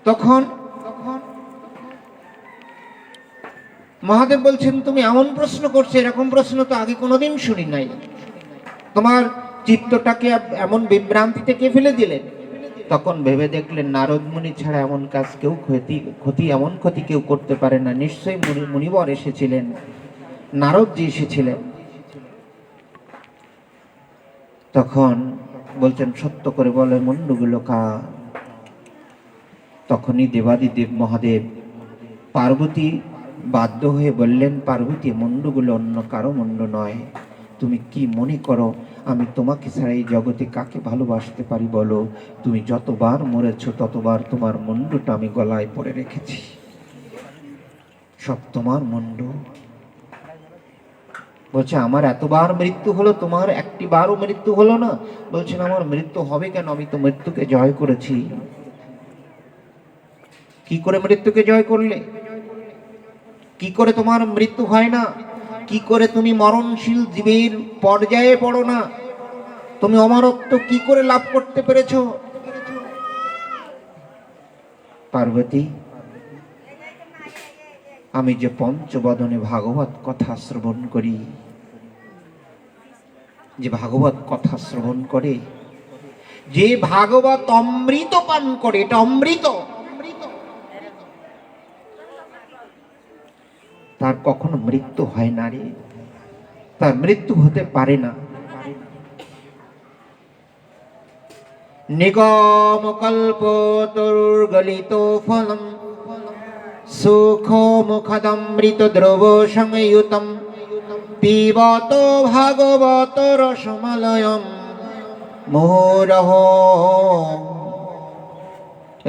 তখন মহাদেব বলছেন, তুমি এমন প্রশ্ন করছো, এরকম প্রশ্ন তো আগে কোনোদিন শুনি নাই। তোমার চিত্তটাকে এমন বিভ্রান্তিতে কে ফেলে দিলেন? তখন ভেবে দেখলেন নারদ মুনি ছাড়া এমন কাজ কেউ এমন ক্ষতি কেউ করতে পারে না। নিশ্চয়ই মুনিবর এসেছিলেন, নারদজি এসেছিলেন। তখন বলছেন, সত্য করে বলে মুন্ডগুলো কার? তখনই দেবাদিদেব মহাদেব পার্বতী বাধ্য হয়ে বললেন, পার্বতী, মুন্ডগুলো অন্য কারো মুন্ড নয়। তুমি কি মনে করো আমি তোমাকে ছাড়া এই জগতে কাকে ভালোবাসতে পারি বলো? তুমি যতবার মরেছ ততবার তোমার মুন্ডটা আমি গলায় পরে রেখেছি, সব তোমার মুন্ড। বলছে, আমার এতবার মৃত্যু হলো, তোমার একটি বারও মৃত্যু হলো না? বলছেন, আমার মৃত্যু হবে কেন? আমি তো মৃত্যুকে জয় করেছি। কি করে মৃত্যুকে জয় করলে? কি করে তোমার মৃত্যু হয় না? কি করে তুমি মরণশীল জীবের পর্যায়ে পড়ো না? তুমি অমরত্ব কি করে লাভ করতে পেরেছো? পার্বতী, আমি যে পঞ্চবদনে ভাগবত কথা শ্রবণ করি, যে ভাগবত কথা শ্রবণ করে, যে ভাগবত অমৃত পান করে, এটা অমৃত, তার কখনো মৃত্যু হয় না রে, তার মৃত্যু হতে পারে না। নিগম কল্পতরুর্গলিত ফলম সুখ মুখদমৃত দ্রব সংযুতম পিবত ভাগবত রসমলয়ম মুহুরহ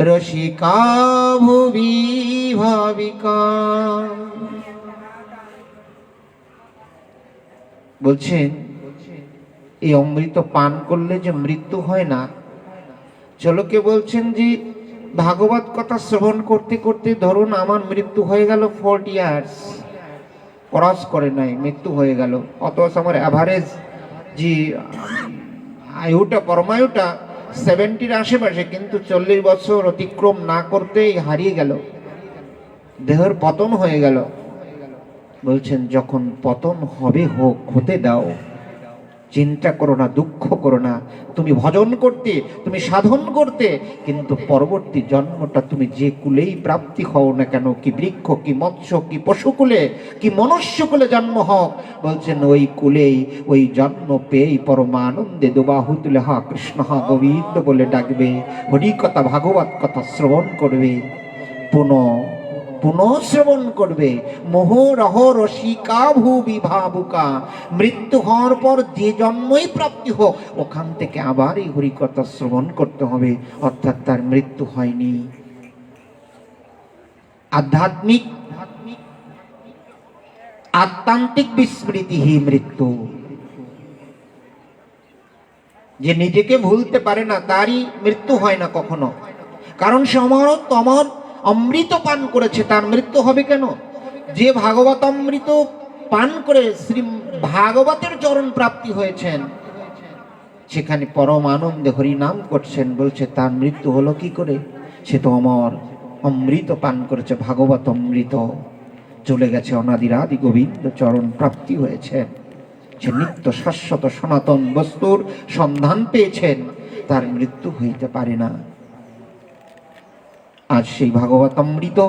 রসিকা ভুবি ভাবিকা। বলছেন, এই অমৃত পান করলে যে মৃত্যু হয় না। চলোকে বলছেন যে ভাগবত কথা শ্রবণ করতে করতে ধরুন আমার মৃত্যু হয়ে গেল 40 ইয়ার্স, ক্রস করে নাই, মৃত্যু হয়ে গেল। অথচ আমার অ্যাভারেজ যে আয়ুটা, পরমায়ুটা 70-র আশেপাশে, কিন্তু 40 বছর অতিক্রম না করতেই হারিয়ে গেল, দেহের পতন হয়ে গেল। বলছেন, যখন পতন হবে হোক, হতে দাও, চিন্তা করো না, দুঃখ করো না। তুমি ভজন করতে, তুমি সাধন করতে, কিন্তু পরবর্তী জন্মটা তুমি যে কুলেই প্রাপ্তি হও না কেন, কি বৃক্ষ, কি মৎস্য, কি পশুকুলে, কি মনুষ্যকুলে জন্ম হোক, বলছেন ওই কুলেই, ওই জন্ম পেয়েই পরমানন্দে দুবাহু তুলে হা কৃষ্ণ হা গোবিন্দ বলে ডাকবে, হরি কথা ভাগবত কথা শ্রবণ করবে, পুনঃ শ্রবণ করবে। মোহরহ রসিকা ভুবি ভাবুকা। মৃত্যু হওয়ার পর যে জন্মই প্রাপ্তি হোক, ওখান থেকে আবার এই হরিকথা শ্রবণ করতে হবে, অর্থাৎ তার মৃত্যু হয়নি। আধ্যাত্মিক আত্মান্তিক বিস্মৃতি হি মৃত্যু। যে নিজেকে ভুলতে পারে না তারই মৃত্যু হয় না কখনো, কারণ সে অমর অমৃত পান করেছে, তার মৃত্যু হবে কেন? যে ভাগবত অমৃত পান করে শ্রী ভাগবতের চরণ প্রাপ্তি হয়েছেন, সেখানে পরম আনন্দে হরি নাম করছেন, বলছে তার মৃত্যু হলো কি করে? সে তো অমর অমৃত পান করেছে, ভাগবত অমৃত, চলে গেছে অনাদিরাদি গোবিন্দ চরণ প্রাপ্তি হয়েছে, সে নিত্য শাশ্বত সনাতন বস্তুর সন্ধান পেয়েছেন, তার মৃত্যু হইতে পারে না। আজ সেই ভাগবত অমৃত,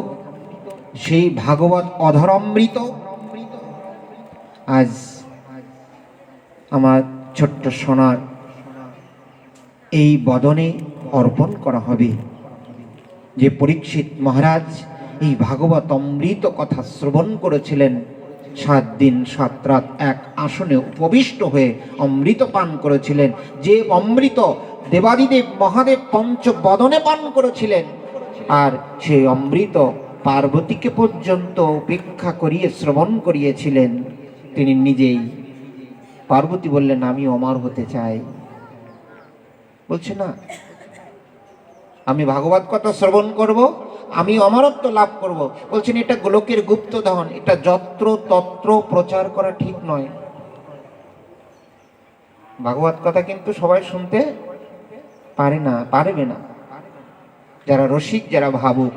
সেই ভাগবত অধর অমৃত আজ আমার ছোট্ট সোনার এই বদনে অর্পণ করা হবে। যে পরীক্ষিত মহারাজ এই ভাগবত অমৃত কথা শ্রবণ করেছিলেন, 7 দিন 7 রাত এক আসনে উপবিষ্ট হয়ে অমৃত পান করেছিলেন, যে অমৃত দেবাদিদেব মহাদেব পঞ্চবদনে পান করেছিলেন, আর সেই অমৃত পার্বতীকে পর্যন্ত উপেক্ষা করিয়ে শ্রবণ করিয়েছিলেন তিনি নিজেই। পার্বতী বললেন, আমি অমর হতে চাই। বলছে না, আমি ভাগবত কথা শ্রবণ করব, আমি অমরত্ব লাভ করব। বলছেন, এটা গোলকের গুপ্তধন, এটা যত্র তত্র প্রচার করা ঠিক নয়। ভাগবত কথা কিন্তু সবাই শুনতে পারে না, পারবে না। যারা রসিক, যারা ভাবুক,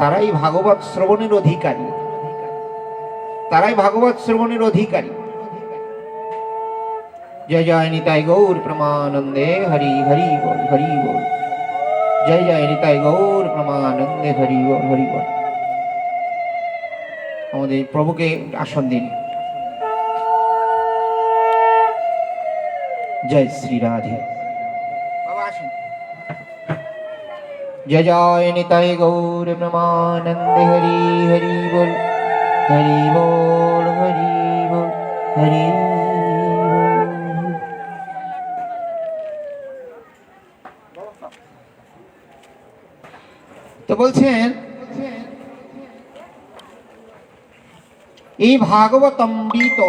তারাই ভাগবত শ্রবণের অধিকারী, তারাই ভাগবত শ্রবণের অধিকারী। জয় জয় নিতাই গৌর প্রেমানন্দে, হরি হরি বল, হরি বল। জয় জয় নিতাই গৌর প্রেমানন্দে, হরি বল, হরি বল। আমাদের প্রভুকে আসন দিন। জয় শ্রী রাধে। বাবা আসেন। জয় জয় নিতাই গৌর প্রেমানন্দে, হরি হরি বল, হরি বল, হরি বল, হরি বল। তো বলছেন এই ভাগবত অমৃত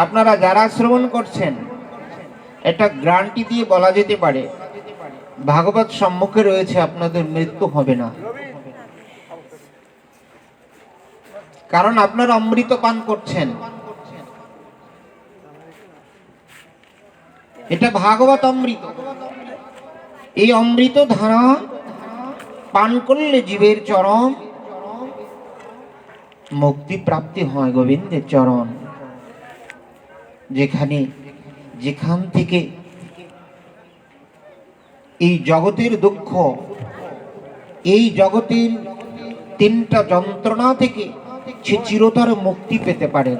আপনারা যারা শ্রবণ করছেন, এটা গ্যারান্টি দিয়ে বলা যেতে পারে ভাগবত সম্মুখে রয়েছে, আপনাদের মৃত্যু হবে না। কারণ আপনারা অমৃত পান করছেন। এটা ভাগবত অমৃত। এই অমৃত ধারা পান করলে জীবের চরম মুক্তি প্রাপ্তি হয়। গোবিন্দের চরণ, যেখান থেকে এই জগতের দুঃখ, এই জগতের তিনটা যন্ত্রণা থেকে সে চিরতরে মুক্তি পেতে পারেন,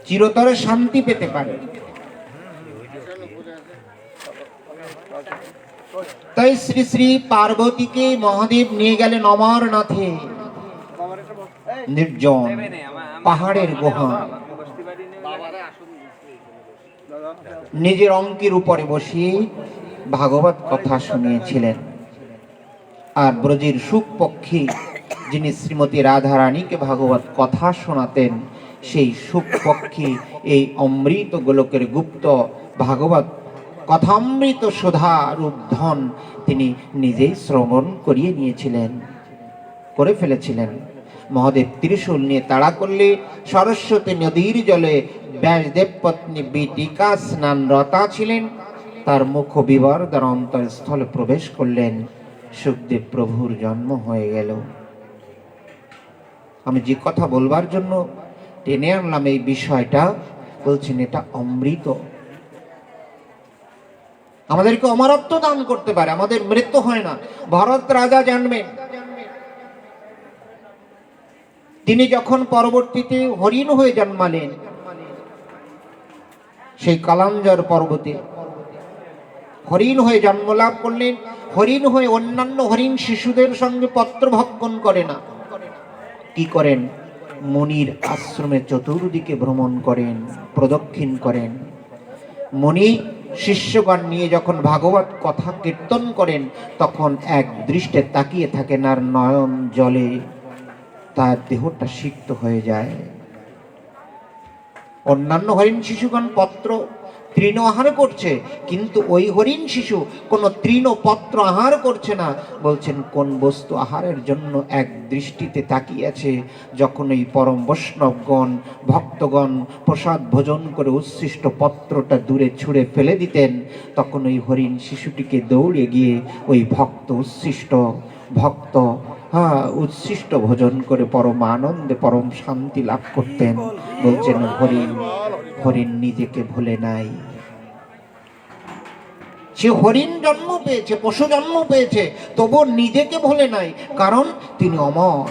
চিরতরে শান্তি পেতে পারেন। তাই শ্রী শ্রী পার্বতীকে মহাদেব নিয়ে গেলেন অমরনাথে, নির্জন পাহাড়ের গুহা। নিজের অঙ্কের উপরে বসিয়ে ভাগবত কথা শুনিয়েছিলেন। আর ব্রজের সুখ পক্ষী যিনি শ্রীমতী রাধা রানীকে ভাগবত কথা শোনাতেন, সেই সুখ পক্ষী এই অমৃত গোলকের গুপ্ত ভাগবত কথামৃত সুধা রূপ ধন তিনি নিজেই শ্রবণ করিয়ে নিয়েছিলেন, করে ফেলেছিলেন। মহাদেব ত্রিশূল নিয়ে তাড়া করলে সরস্বতী নদীর জলে ব্যাসদেব পত্নী বিটিকা স্নানরতা ছিলেন, তার মুখ বিবর দ্বারা অন্তরস্থলে প্রবেশ করলেন। সুখদেব প্রভুর জন্ম হয়ে গেল। আমি যে কথা বলবার জন্য টেনে আনলাম এই বিষয়টা, বলছেন এটা অমৃত। আমাদেরকে অমরত্ব দান করতে পারে, আমাদের মৃত্যু হয় না। ভরত রাজা জানবেন, তিনি যখন পরবর্তীতে হরিণ হয়ে জন্মালেন সেই কালাঞ্জর পর্বতে, হরিণ হয়ে জন্ম লাভ করলেন। হরিণ হয়ে অন্যান্য হরিণ শিশুদের সঙ্গে পত্র ভক্ষণ করে না, কি করেন? মুনির আশ্রমে চতুর্দিকে ভ্রমণ করেন, প্রদক্ষিণ করেন। মুনি শিষ্যগণ নিয়ে যখন ভাগবত কথা কীর্তন করেন, তখন এক দৃষ্টে তাকিয়ে থাকেন, আর নয়ন জলে তার দেহটা সিক্ত হয়ে যায়। অন্যান্য হরিণ শিশুগণ পত্র তৃণ আহার করছে, কিন্তু ওই হরিণ শিশু কোনো তৃণ পত্র আহার করছে না। বলছেন কোন বস্তু আহারের জন্য এক দৃষ্টিতে তাকিয়েছে। যখন এই পরম বৈষ্ণবগণ ভক্তগণ প্রসাদ ভোজন করে উচ্ছিষ্ট পত্রটা দূরে ছুঁড়ে ফেলে দিতেন, তখন ওই হরিণ শিশুটিকে দৌড়ে গিয়ে ওই উচ্ছিষ্ট ভক্ত উচ্ছিষ্ট ভোজন করে পরম আনন্দে পরম শান্তি লাভ করতেন। বলছেন হরিণ নিজেকে ভুলে নাই। সে হরিণ জন্ম পেয়েছে, পশু জন্ম পেয়েছে, তবু নিজেকে ভুলে নাই, কারণ তিনি অমর।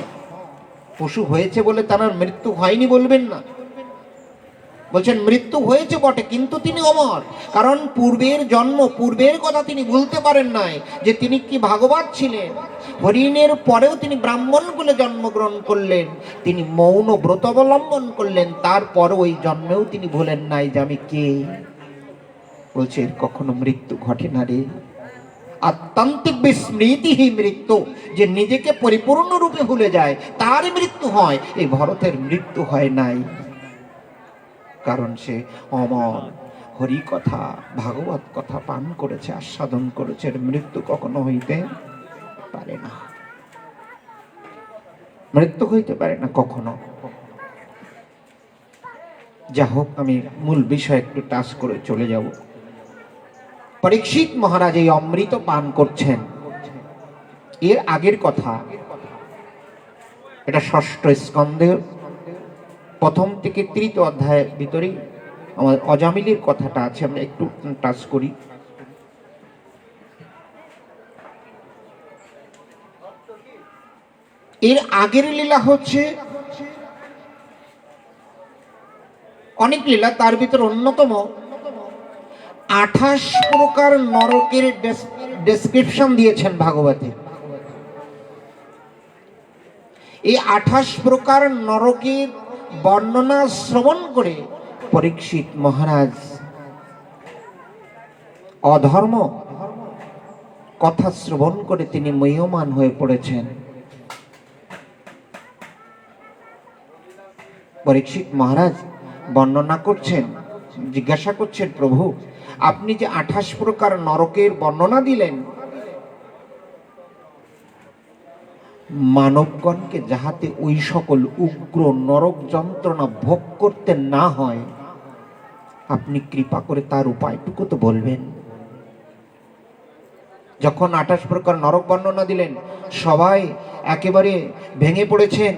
পশু হয়েছে বলে তার মৃত্যু হয়নি বলবেন না। বলছেন মৃত্যু হয়েছে বটে, কিন্তু তিনি অমর, কারণ পূর্বের জন্ম, পূর্বের কথা তিনি ভুলতে পারেন নাই, যে তিনি কি ভাগবত ছিলেন। হরিণের পরেও তিনি ব্রাহ্মণ কুলে জন্মগ্রহণ করলেন, তিনি মৌন ব্রত অবলম্বন করলেন, তারপর ওই জন্মেও তিনি ভুলেন নাই যে আমি কে। বলছে কখনো মৃত্যু ঘটে না রে। আত্মান্তিক বিস্মৃতি মৃত্যু, যে নিজেকে পরিপূর্ণ রূপে ভুলে যায় তার মৃত্যু হয়। এই ভরতের মৃত্যু হয় নাই, কারণ সে অমর, হরি কথা ভাগবত কথা পান করেছে, আস্বাদন করেছে। মৃত্যু কখনো হইতে পারে না, মৃত্যু হইতে পারে না কখনো। যা হোক, আমি মূল বিষয় একটু টাচ করে চলে যাব। পরীক্ষিত মহারাজ এই অমৃত পান করছেন। এর আগের কথা, এটা ষষ্ঠ স্কন্ধের প্রথম থেকে তৃতীয় অধ্যায়ের ভিতরেই আমাদের অজামিলের কথাটা আছে, আমরা একটু টাচ করি। এর আগের লীলা হচ্ছে অনেক লীলা, তার ভিতর অন্যতম 28 প্রকার নরকের ডেসক্রিপশন দিয়েছেন ভাগবতে। এই 28 প্রকার নরকের বর্ণনা শ্রবণ করে পরীক্ষিত মহারাজ অধর্ম কথা শ্রবণ করে তিনি মহীয়মান হয়ে পড়েছেন। পরীক্ষিত মহারাজ বর্ণনা করছেন, জিজ্ঞাসা করছেন, প্রভু আপনি যে 28 প্রকার নরকের বর্ণনা দিলেন, মানবগণকে যাহাতে ওই সকল উগ্র নরক যন্ত্রণা ভোগ করতে না হয়, আপনি কৃপা করে তার উপায়টুকু তো বলবেন। যখন 28 প্রকার নরক বর্ণনা দিলেন, সবাই একেবারে ভেঙে পড়েছেন।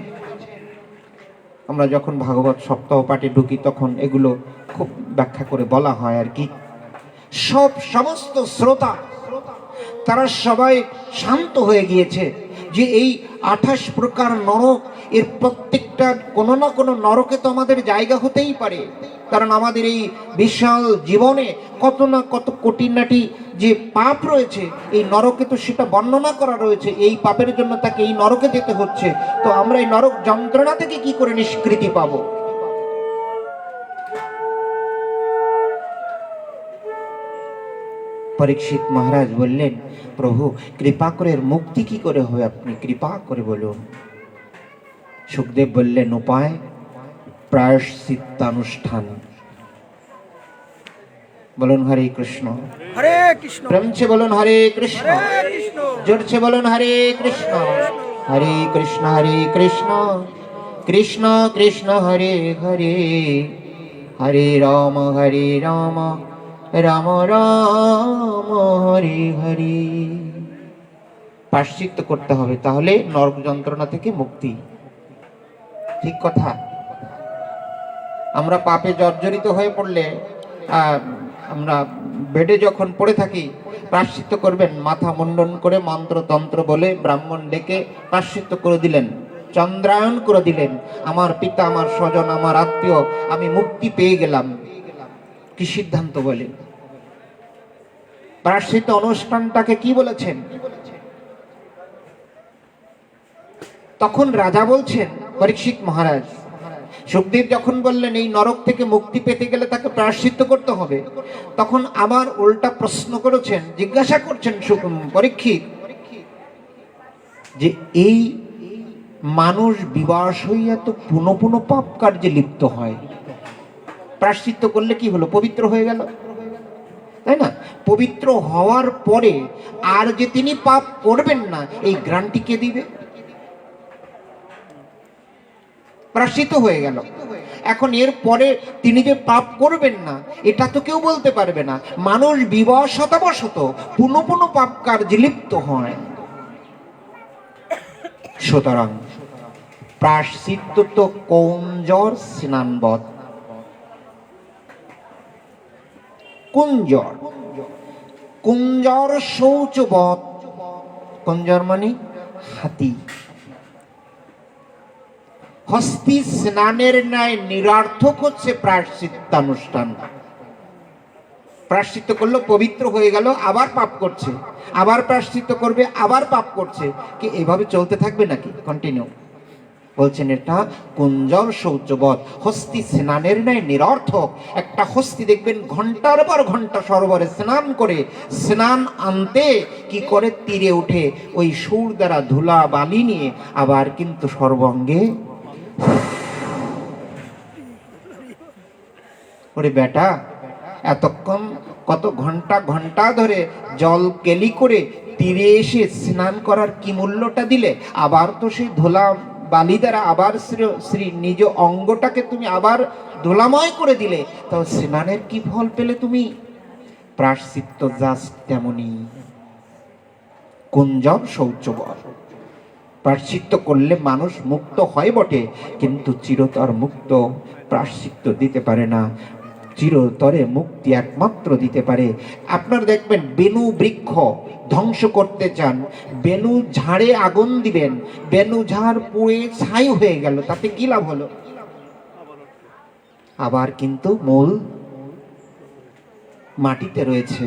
আমরা যখন ভাগবত সপ্তাহ পাঠে ঢুকি তখন এগুলো খুব ব্যাখ্যা করে বলা হয় আর কি। সমস্ত শ্রোতা তারা সবাই শান্ত হয়ে গিয়েছে যে এই 28 প্রকার নরক, এর প্রত্যেকটা কোনো না কোনো নরকে তো আমাদের জায়গা হতেই পারে, কারণ আমাদের এই বিশাল জীবনে কত না কত কোটিনাটি যে পাপ রয়েছে, এই নরকে তো সেটা বর্ণনা করা রয়েছে। এই পাপের জন্য তাকে এই নরকে যেতে হচ্ছে, তো আমরা এই নরক যন্ত্রণা থেকে কি করে নিষ্কৃতি পাবো? পরীক্ষিত মহারাজ বললেন, প্রভু কৃপা করে এর মুক্তি কি করে হবে, আপনি কৃপা করে বলুন। সুখদেব বললেন, উপায় প্রায়শ্চিত্তানুষ্ঠান। বলুন হরে কৃষ্ণ। হরে কৃষ্ণ। প্রেম से বলুন হরে কৃষ্ণ। জোর से বলুন হরে কৃষ্ণ। হরে কৃষ্ণ হরে কৃষ্ণ, কৃষ্ণ কৃষ্ণ হরে হরে, হরে রাম রাম রাম হরে হরে। প্রায়শ্চিত্ত করতে হবে, তাহলে নরক যন্ত্রণা থেকে মুক্তি। ঠিক কথা। আমরা পাপে জর্জরিত হয়ে পড়লে, আমরা বেডে যখন পড়ে থাকি, প্রায়শ্চিত্ত করবেন, মাথা মুন্ডন করে মন্ত্রতন্ত্র বলে ব্রাহ্মণ ডেকে প্রায়শ্চিত্ত করে দিলেন, চন্দ্রায়ণ করে দিলেন, আমার পিতা, আমার স্বজন, আমার আত্মীয়, আমি মুক্তি পেয়ে গেলাম। কি সিদ্ধান্ত বলে? প্রায়শ্চিত্ত অনুষ্ঠানটাকে কি বলেছেন? তখন রাজা বলছেন, পরীক্ষিত মহারাজ, সুখদেব যখন বললেন এই নরক থেকে মুক্তি পেতে গেলে তাকে প্রায়শ্চিত্ত করতে হবে, তখন আবার উল্টা প্রশ্ন করেছেন, জিজ্ঞাসা করছেন পরীক্ষিত, যে এই মানুষ বিবাস হইয়া তো পুনঃ পুনঃ পাপ কার্যে লিপ্ত হয়, প্রায়শ্চিত্ত করলে কি হলো? পবিত্র হয়ে গেল, তাই না? পবিত্র হওয়ার পরে আর যে তিনি পাপ করবেন না, এই গ্যারান্টি কে দিবে? প্রায়শ্চিত্ত হয়ে গেল, এখন এর পরে তিনি যে পাপ করবেন না এটা তো কেউ বলতে পারবে না। মানুষ বিবশতবশত পুনঃ পুনঃ পাপ কার্যে লিপ্ত হয়। সুতরাং প্রায়শ্চিত্ত তো কুঞ্জর স্নানবৎ। কুঞ্জর, কুঞ্জর শৌচবৎ। কুঞ্জর মানে হাতি। হস্তি স্নানের ন্যায় নিরর্থক হচ্ছে প্রায়শ্চিত্তানুষ্ঠান। প্রায়শ্চিত্ত করলো, পবিত্র হয়ে গেল, আবার পাপ করছে, আবার প্রায়শ্চিত্ত করবে, আবার পাপ করছে, কি এভাবে চলতে থাকবে নাকি? কন্টিনিউ বলছেন, এটা কুঞ্জর শৌচবৎ, হস্তি স্নানের ন্যায় নিরর্থক। একটা হস্তি দেখবেন ঘন্টার পর ঘন্টা সরোবরে স্নান করে, স্নান আনতে কি করে, তীরে উঠে ওই সুর দ্বারা ধুলা বালি নিয়ে আবার কিন্তু সর্বাঙ্গে, ওরে বেটা, এতক্ষণ কত ঘন্টা ঘন্টা ধরে জল কেলি করে তীরে এসে স্নান করার কি মূল্যটা দিলে? আবার তো সেই ধুলা বালি দ্বারা আবার শ্রী নিজ অঙ্গটাকে তুমি আবার দোলাময় করে দিলে, তো স্নানের কি ফল পেলে তুমি? প্রায়শ্চিত্ত জাস্ট তেমনি কুঞ্জর শৌচবর। প্রায়শ্চিত্ত করলে মানুষ মুক্ত হয় বটে, কিন্তু চিরতর মুক্ত প্রায়শ্চিত্ত দিতে পারে না। চিরতরে মুক্তি একমাত্র দিতে পারে। আপনারা দেখবেন বেনু বৃক্ষ ধ্বংস করতে চান, বেনু ঝাড়ে আগুন দিবেন, বেনু ঝাড় পুড়ে ছাই হয়ে গেল, তাতে কি লাভ হলো? আবার কিন্তু মূল মাটিতে রয়েছে।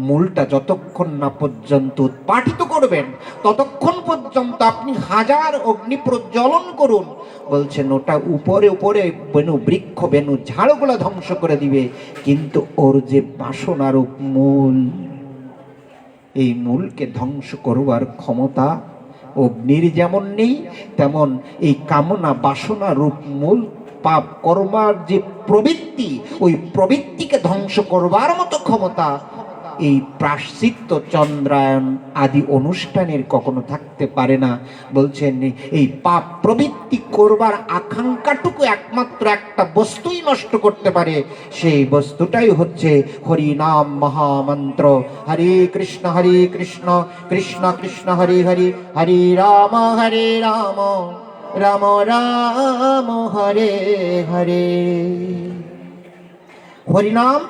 মূলটা যতক্ষণ না পর্যন্ত উৎপাটিত করবেন, ততক্ষণ পর্যন্ত আপনি হাজার অগ্নি প্রজ্বলন করুন, বলছেন ওটা উপরে উপরে বেনু বৃক্ষ বেনু ঝাড়গুলো ধ্বংস করে দিবে, কিন্তু ওর যে বাসনারূপ মূল, এই মূলকে ধ্বংস করবার ক্ষমতা অগ্নির যেমন নেই, তেমন এই কামনা বাসনা রূপ মূল পাপ করবার যে প্রবৃত্তি, ওই প্রবৃত্তিকে ধ্বংস করবার মতো ক্ষমতা এই প্রায়শ্চিত্ত চন্দ্রায়ণ আদি অনুষ্ঠানের কখনো থাকতে পারে না। বলছেন এই পাপ প্রবৃত্তি করবার আকাঙ্ক্ষাটুকু একমাত্র একটা বস্তুই নষ্ট করতে পারে, সেই বস্তুটাই হচ্ছে হরি নাম মহামন্ত্র। হরে কৃষ্ণ কৃষ্ণ কৃষ্ণ হরে হরে, হরে রাম রাম রাম হরে হরে। হরিনাম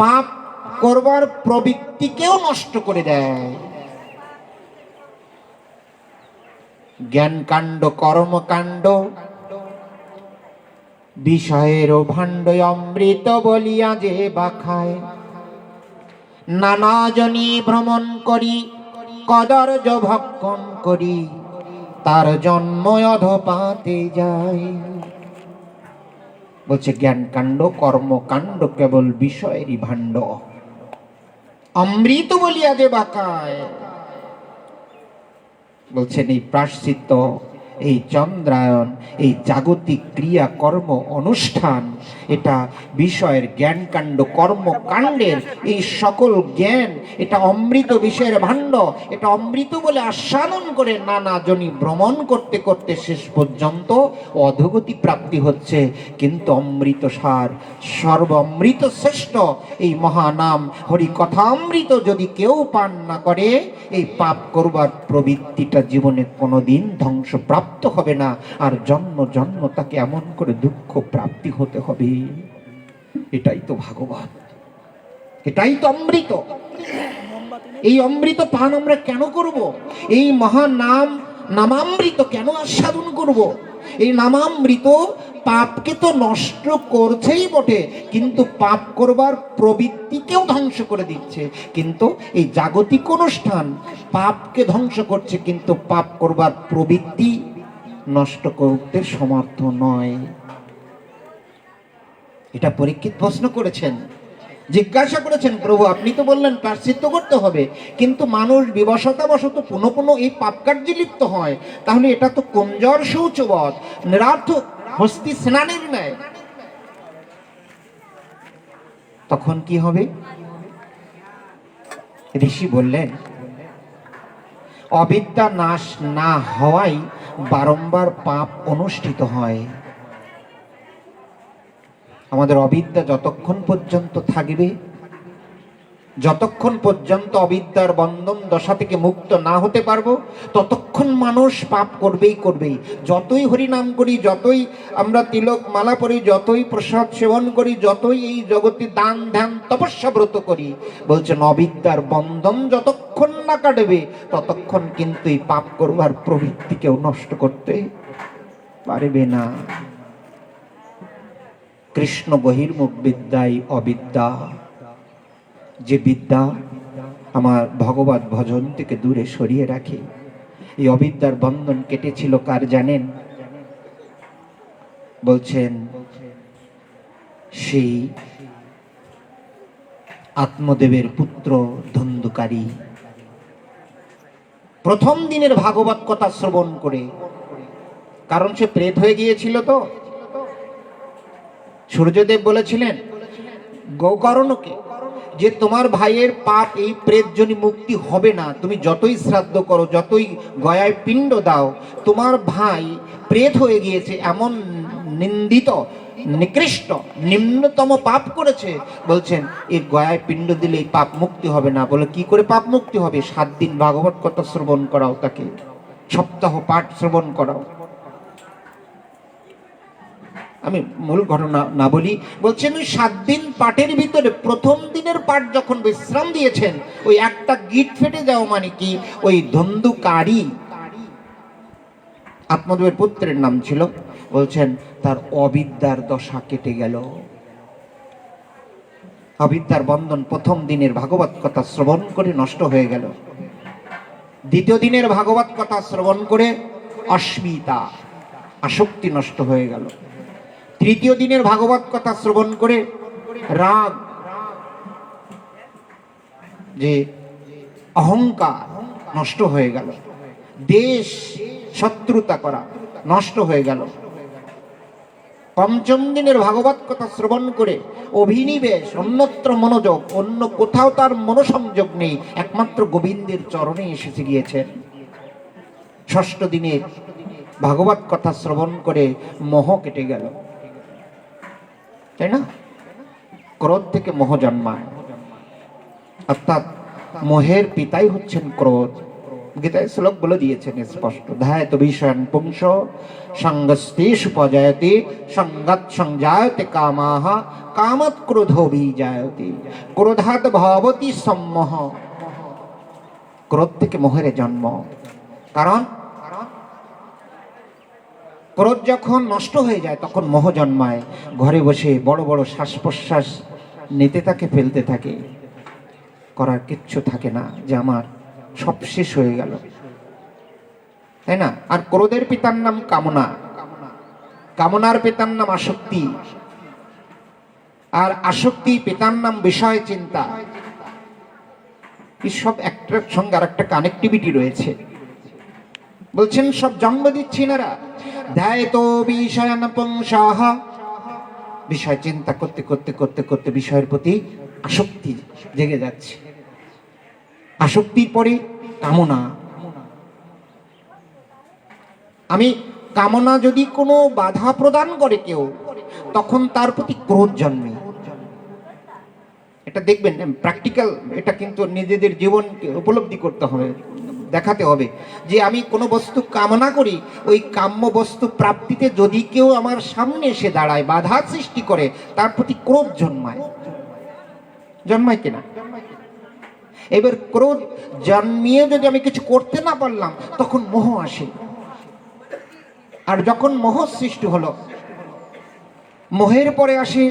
পাপ করবার প্রবৃত্তিকেও নষ্ট করে দেয়। জ্ঞান কাণ্ড কর্মকাণ্ড বিষয়ের ভাণ্ড অমৃত বলিয়া যে বা খায়, নানা জনি ভ্রমণ করি কদর্য ভক্ষণ করি, তার জন্ম অধপাতে যায়। বলছে জ্ঞান কাণ্ড কর্মকাণ্ড কেবল বিষয়েরই ভাণ্ড, অমৃত বলিয়া যে বাকায়। বলছেন এই প্রায়শ্চিত্ত, এই চন্দ্রায়ণ, এই জাগতিক ক্রিয়া কর্ম অনুষ্ঠান, এটা বিষয়ের জ্ঞান কাণ্ড কর্মকাণ্ডের এই সকল জ্ঞান, এটা অমৃত বিষয়ের ভাণ্ড। এটা অমৃত বলে আস্বাদন করে নানা জনি ভ্রমণ করতে করতে শেষ পর্যন্ত অধোগতি প্রাপ্তি হচ্ছে। কিন্তু অমৃত সার, সর্ব অমৃত শ্রেষ্ঠ এই মহানাম হরি কথামৃত যদি কেউ পান না করে, এই পাপ করবার প্রবৃত্তিটা জীবনে কোনোদিন ধ্বংসপ্রাপ্ত হবে না, আর জন্ম জন্ম তাকে এমন করে দুঃখ প্রাপ্তি হতে হবে। এটাই তো ভাগবত, এটাই তো অমৃত। এই অমৃত পান আমরা কেন করব? এই মহানাম নামামৃত কেন আস্বাদন করব? এই নামামৃত পাপকে তো নষ্ট করছেই বটে, কিন্তু পাপ করবার প্রবৃত্তিকেও ধ্বংস করে দিচ্ছে। কিন্তু এই জাগতিক অনুষ্ঠান পাপকে ধ্বংস করছে, কিন্তু পাপ করবার প্রবৃত্তি নষ্ট করতে সমর্থ নয়। এটা পরীক্ষিত প্রশ্ন করেছেন, জিজ্ঞাসা করেছেন, প্রভু আপনি তো বললেন প্রায়শ্চিত্ত করতে হবে, কিন্তু মানুষ বিবশতাবশত পুনঃ পুনঃ এই পাপ কার্যে লিপ্ত হয়, তাহলে এটা তো কুঞ্জর শৌচবধ, নিরার্থক হস্তি স্নানের ন্যায়। তখন কি হবে? ঋষি বললেন অবিদ্যা নাশ না হওয়াই বারংবার পাপ অনুষ্ঠিত হয়। আমাদের অবিদ্যা যতক্ষণ পর্যন্ত থাকবে, যতক্ষণ পর্যন্ত অবিদ্যার বন্ধন দশা থেকে মুক্ত না হতে পারবো, ততক্ষণ মানুষ পাপ করবেই করবেই। যতই হরিনাম করি, যতই আমরা তিলক মালা পরি, যতই প্রসাদ সেবন করি, যতই এই জগতে দান ধ্যান তপস্যা ব্রত করি, বলছেন অবিদ্যার বন্ধন যতক্ষণ না কাটবে, ততক্ষণ কিন্তু এই পাপ করবার প্রবৃত্তিকেও নষ্ট করতে পারবে না। কৃষ্ণ বহির্মুখ বিদ্যাই অবিদ্যা, যে বিদ্যা আমার ভগবত ভজন থেকে দূরে সরিয়ে রাখে। এই অবিদ্যার বন্ধন কেটেছিল কার জানেন? বলছেন সেই আত্মদেবের পুত্র ধন্দুকারী প্রথম দিনের ভাগবত কথা শ্রবণ করে, কারণ সে প্রেত হয়ে গিয়েছিল। তো সূর্যদেব বলেছিলেন গোকর্ণকে যে তোমার ভাইয়ের পাপ এই প্রেতজনি মুক্তি হবে না, তুমি যতই শ্রাদ্ধ করো, যতই গয়ায় পিণ্ড দাও, তোমার ভাই প্রেত হয়ে গিয়েছে, এমন নিন্দিত, নিকৃষ্ট, নিম্নতম পাপ করেছে, বলছেন এই গয়ায় পিণ্ড দিলে এই পাপ মুক্তি হবে না। বলে কি করে পাপ মুক্তি হবে? 7 দিন ভাগবত কথা শ্রবণ করাও, তাকে সপ্তাহ পাঠ শ্রবণ করাও। আমি মূল ঘটনা না বলি, বলছেন ওই 7 দিন পাঠের ভিতরে প্রথম দিনের পাঠ যখন বিশ্রাম দিয়েছেন, ওই একটা গিট ফেটে যাও মানে কি, ওই ধন্দুকারী আত্মদেবের পুত্রের নাম ছিল, বলছেন তার অবিদ্যার দশা কেটে গেল। অবিদ্যার বন্ধন প্রথম দিনের ভাগবত কথা শ্রবণ করে নষ্ট হয়ে গেল। দ্বিতীয় দিনের ভাগবত কথা শ্রবণ করে অস্মিতা, আসক্তি নষ্ট হয়ে গেল। তৃতীয় দিনের ভাগবত কথা শ্রবণ করে রাগ, যে অহংকার নষ্ট হয়ে গেল। দেশ, শত্রুতা করা নষ্ট হয়ে গেল। পঞ্চম দিনের ভাগবত কথা শ্রবণ করে অভিনিবেশ, অন্যত্র মনোযোগ, অন্য কোথাও তার মনোসংযোগ নেই, একমাত্র গোবিন্দের চরণে এসে গিয়েছেন। ষষ্ঠ দিনের ভাগবত কথা শ্রবণ করে মোহ কেটে গেল, তাই না? ক্রোধ থেকে মোহ জন্মায়, অর্থাৎ মোহের পিতাই হচ্ছেন ক্রোধ। গীতায় শ্লোক বলে দিয়েছেন স্পষ্ট, ধ্যায়ত বিষয়ান পুংস সঙ্গস্তেষু পজায়তে সঙ্গাৎ সংজায়তে কামাহ কামাৎ ক্রোধো বিজায়তে ক্রোধাৎ ভবতি সম্মোহ। ক্রোধ থেকে মোহের জন্ম। কারণ ক্রোধ যখন নষ্ট হয়ে যায় তখন মোহ জন্মায়। ঘরে বসে বড় বড় শ্বাস প্রশ্বাস নিতে থাকে, ফেলতে থাকে, করার কিচ্ছু থাকে না, যে আমার সব শেষ হয়ে গেল, তাই না? আর ক্রোধের পিতার নাম কামনা, কামনার পিতার নাম আসক্তি, আর আসক্তি পিতার নাম বিষয় চিন্তা। এই সব একটার সঙ্গে আর একটা কানেক্টিভিটি রয়েছে। বলছেন সব জন্ম দিচ্ছি এনারা। ধ্যায়তো বিষয়ান পুংসাহ, বিষয় চিন্তা করতে করতে করতে করতে বিষয়ের প্রতি আসক্তি জেগে যাচ্ছে। আসক্তির পরে কামনা। আমি কামনা যদি কোনো বাধা প্রদান করে কেউ, তখন তার প্রতি ক্রোধ জন্মে। এটা দেখবেন প্র্যাকটিক্যাল, এটা কিন্তু নিজেদের জীবনকে উপলব্ধি করতে হবে, দেখাতে হবে যে আমি কোনো বস্তু কামনা করি, ওই কাম্য বস্তু প্রাপ্তিতে যদি কেউ আমার সামনে এসে দাঁড়ায়, বাধা সৃষ্টি করে, তার প্রতি ক্রোধ জন্মায়। জন্মায় কিনা? এবার ক্রোধ জন্মিয়ে যদি আমি কিছু করতে না পারলাম, তখন মোহ আসে। আর যখন মোহ সৃষ্টি হলো, মোহের পরে আসে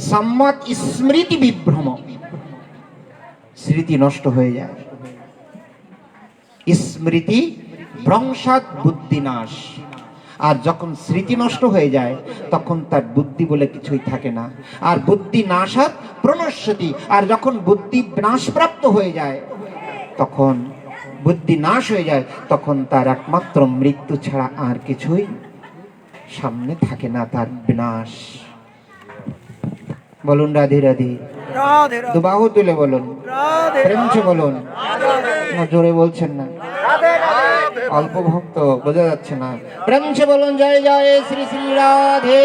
সম্মত স্মৃতি বিভ্রম, স্মৃতি নষ্ট হয়ে যায়। স্মৃতি ভ্রংসাৎ বুদ্ধিনাশ। আর যখন স্মৃতি নষ্ট হয়ে যায় তখন তার বুদ্ধি বলে কিছুই থাকে না। আর বুদ্ধি নাশাৎ প্রণশ্যতি। আর যখন বুদ্ধি নাশপ্রাপ্ত হয়ে যায়, তখন বুদ্ধি নাশ হয়ে যায়, তখন তার একমাত্র মৃত্যু ছাড়া আর কিছুই সামনে থাকে না, তার বিনাশ। বলুন রাধে রাধে। দুবাহু তুলে বলুন, প্রেমছে বলুন। জোরে বলছেন না, অল্প ভক্ত, বোঝা যাচ্ছে না। প্রেমছে বলুন জয় জয় শ্রী শ্রী রাধে।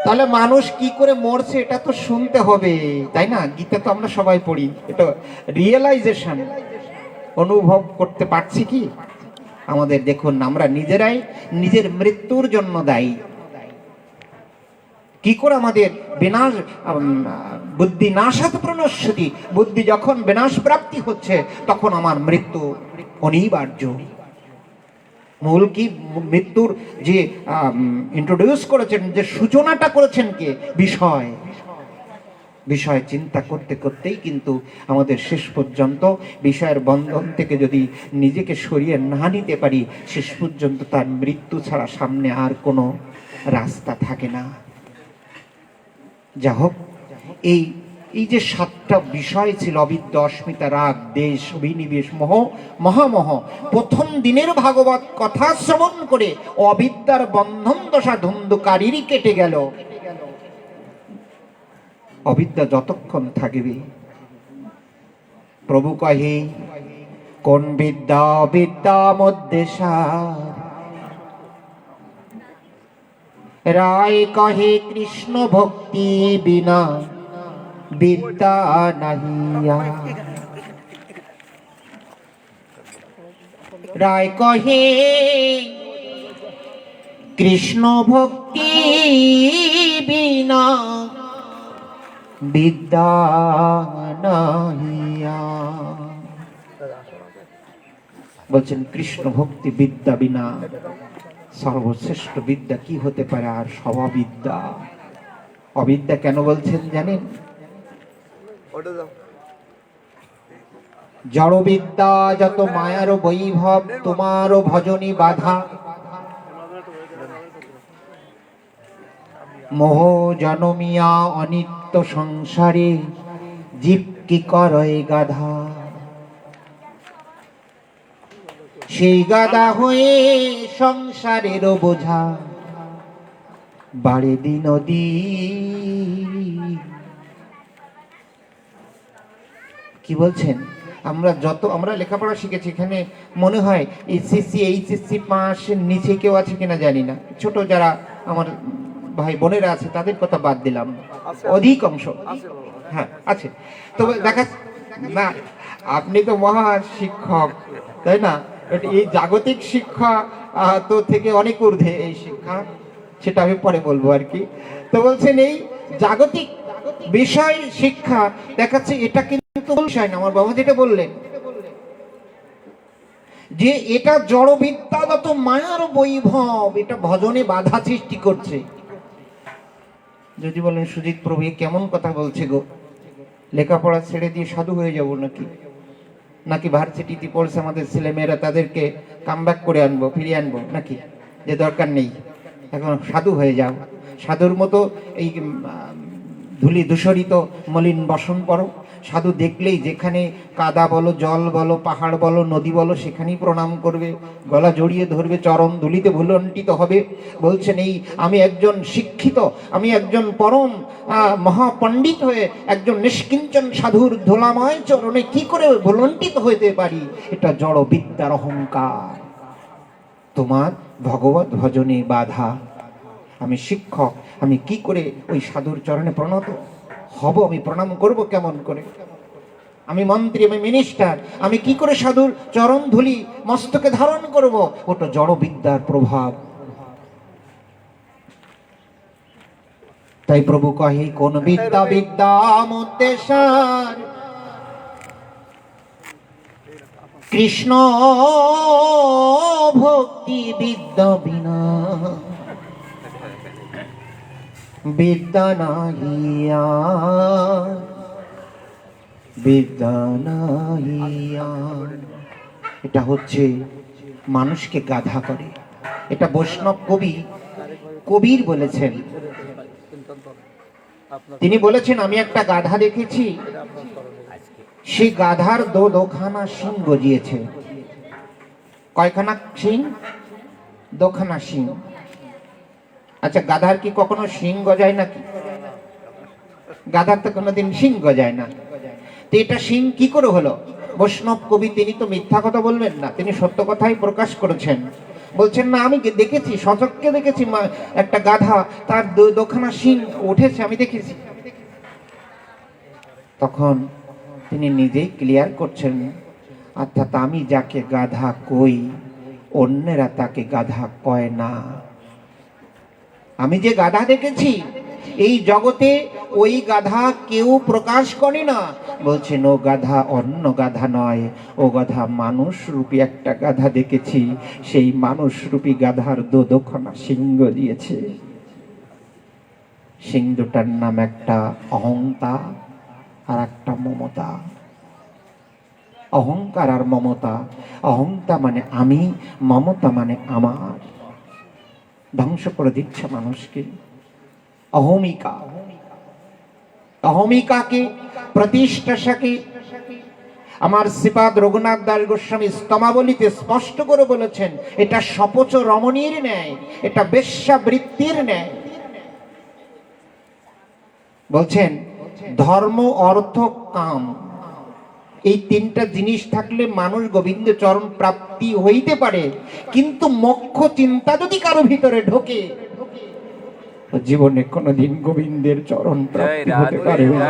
তাহলে মানুষ কি করে মরছে এটা তো শুনতে হবে, তাই না? গীতা তো আমরা সবাই পড়ি, এটা রিয়েলাইজেশন অনুভব করতে পারছি কি আমাদের? দেখুন, আমরা নিজেরাই নিজের মৃত্যুর জন্য দায়ী। কি করে আমাদের বিনাশ, বুদ্ধি নাশাৎ প্রণশ্যতি, বুদ্ধি যখন বিনাশ প্রাপ্তি হচ্ছে তখন আমার মৃত্যু অনিবার্য। মূল কি? মৃত্যুর যে ইন্ট্রোডিউস করেছেন, যে সূচনাটা করেছেন কে? বিষয়। বিষয় চিন্তা করতে করতেই কিন্তু আমাদের শেষ পর্যন্ত বিষয়ের বন্ধন থেকে যদি নিজেকে সরিয়ে না নিতে পারি, শেষ পর্যন্ত তার মৃত্যু ছাড়া সামনে আর কোনো রাস্তা থাকে না। যা হোক, এই এই যে 7টা বিষয় ছিল, অবিদ্যা, অস্মিতা, রাগ, দেশ, অভিনিবেশ, মোহ, মহামোহ, প্রথম দিনের ভাগবত কথা শ্রবণ করে অবিদ্যার বন্ধন দশা ধুন্ধুকারীরই কেটে গেল। অবিদ্যা যতক্ষণ থাকবে, প্রভু কহে কোন বিদ্যা বিদ্যা মধ্যে সার, রায় কহে কৃষ্ণ ভক্তি বিনা বিদ্যা নাহিয়া। রায় কহে কৃষ্ণ ভক্তি বিনা বিদ্যা নাহিয়া। বলছেন কৃষ্ণ ভক্তি বিদ্যা বিনা সর্বশ্রেষ্ঠ বিদ্যা কি হতে পারে আর সব অবিদ্যা। অবিদ্যা কেন বলছেন জানেন? জড়বিদ্যা যত মায়ার বৈভব, তোমারও ভজনী বাধা, মোহ জনমিয়া অনিত্য সংসারে, জীব কি করে গাধা। সেই গাধা হয়ে সংসারের বোঝা বাড়ে দিন দিন। কি বলছেন? আমরা লেখাপড়া শিখেছি, এখানে মনে হয় এসএসসি এইচএসসি পাশের নিচে কেউ আছে কিনা জানি না, ছোট যারা আমার ভাই বোনেরা আছে তাদের কথা বাদ দিলাম, অধিকাংশ হ্যাঁ আছে। তো দেখা না, আপনি তো মহা শিক্ষক, তাই না? এই জাগতিক শিক্ষা তো থেকে অনেক ঊর্ধ্বে এই শিক্ষা, সেটা আমি পরে বলবো আর কি। তো বলছেন এই জাগতিক বিষয় শিক্ষা দেখাচ্ছে, এটা কিন্তু বিষয় না। আমার বাবা যেটা বললেন যে এটা জড়বিদ্যাগত মায়ার বৈভব, এটা ভজনে বাধা সৃষ্টি করছে। যদি বলেন সুজিত প্রভু কেমন কথা বলছে গো, লেখাপড়া ছেড়ে দিয়ে সাধু হয়ে যাব নাকি? নাকি ভার্সিটিতে পড়ছে আমাদের ছেলেমেয়েরা, তাদেরকে কামব্যাক করে আনবো, ফিরিয়ে আনবো নাকি? যে দরকার নেই, এখন সাধু হয়ে যাও, সাধুর মতো এই ধুলি ধূসরিত মলিন বসন পরো। সাধু দেখলেই যেখানে কাদা বলো, জল বলো, পাহাড় বলো, নদী বলো, সেখানেই প্রণাম করবে, গলা জড়িয়ে ধরবে, চরণ ধুলিতে ভুলণ্ঠিত হবে। বলছেন এই আমি একজন শিক্ষিত, আমি একজন পরম মহাপণ্ডিত হয়ে একজন নিষ্কিঞ্চন সাধুর ধুলাময় চরণে কি করে ভুলণ্ঠিত হইতে পারি? এটা জড় বিদ্যার অহংকার, তোমার ভগবত ভজনে বাধা। আমি শিক্ষক, আমি কি করে ওই সাধুর চরণে প্রণত হব? আমি প্রণাম করব কেমন করে? আমি মন্ত্রী, আমি মিনিস্টার, আমি কি করে সাধুর চরণ ধুলি মস্তকে ধারণ করব? ওটা জড় বিদ্যার প্রভাব। তাই প্রভু কহে কোন বিদ্যা বিদ্যা মধ্যে সার, কৃষ্ণ ভক্তি বিদ্যা বিনা বিদ্যা নাহিয়া, বিদ্যা নাহিয়া। এটা হচ্ছে মানুষকে গাধা করে। এটা বৈষ্ণব কবির বলেছেন। তিনি বলেছেন আমি একটা গাধা দেখেছি, সেই গাধার দোখানা শিং গজিয়েছে। কয়খানা শিং? দোখানা শিং। আচ্ছা, গাধার কি কখনো শিং গজায় নাকি? গাধার তো কোনোদিন শিং গজায় না। তো এটা শিং কি করে হলো? বৈষ্ণব কবি তিনি তো মিথ্যা কথা বলবেন না, তিনি সত্য কথাই প্রকাশ করেছেন। বলছেন না আমি দেখেছি, সচক্ষে দেখেছি একটা গাধা, তার দোখানা শিং উঠেছে, আমি দেখেছি। তখন তিনি নিজেই ক্লিয়ার করছেন, অর্থাৎ আমি যাকে গাধা কই অন্যেরা তাকে গাধা কয় না। আমি যে গাধা দেখেছি এই জগতে ওই গাধা কেউ প্রকাশ করে না। বলছেন ও গাধা অন্য গাধা নয়, ও গাধা মানুষ রূপী একটা গাধা দেখেছি, সেই মানুষ রূপী গাধার দোখানা সিংহ দিয়েছে। সিং দুটার নাম একটা অহংকার আর একটা মমতা। অহংকার আর মমতা, অহংকার মানে আমি, মমতা মানে আমার। ধ্বংস করে দিচ্ছে মানুষকে। অহমিকা, অহমিকাকে, প্রতিষ্ঠাকে আমার শ্রীপাদ রঘুনাথ দাস গোস্বামী স্তমাবলীতে স্পষ্ট করে বলেছেন, এটা শপচ রমণীর ন্যায়, এটা বেশ্যাবৃত্তির ন্যায়। বলছেন ধর্ম, অর্থ, কাম, এই তিনটা জিনিস থাকলে মানুষ গোবিন্দ চরণ প্রাপ্তি হইতে পারে, কিন্তু মোক্ষ চিন্তা যদি কারো ভিতরে ঢোকে, জীবনে কোনদিন গোবিন্দের চরণ প্রাপ্তি হতে পারবে না।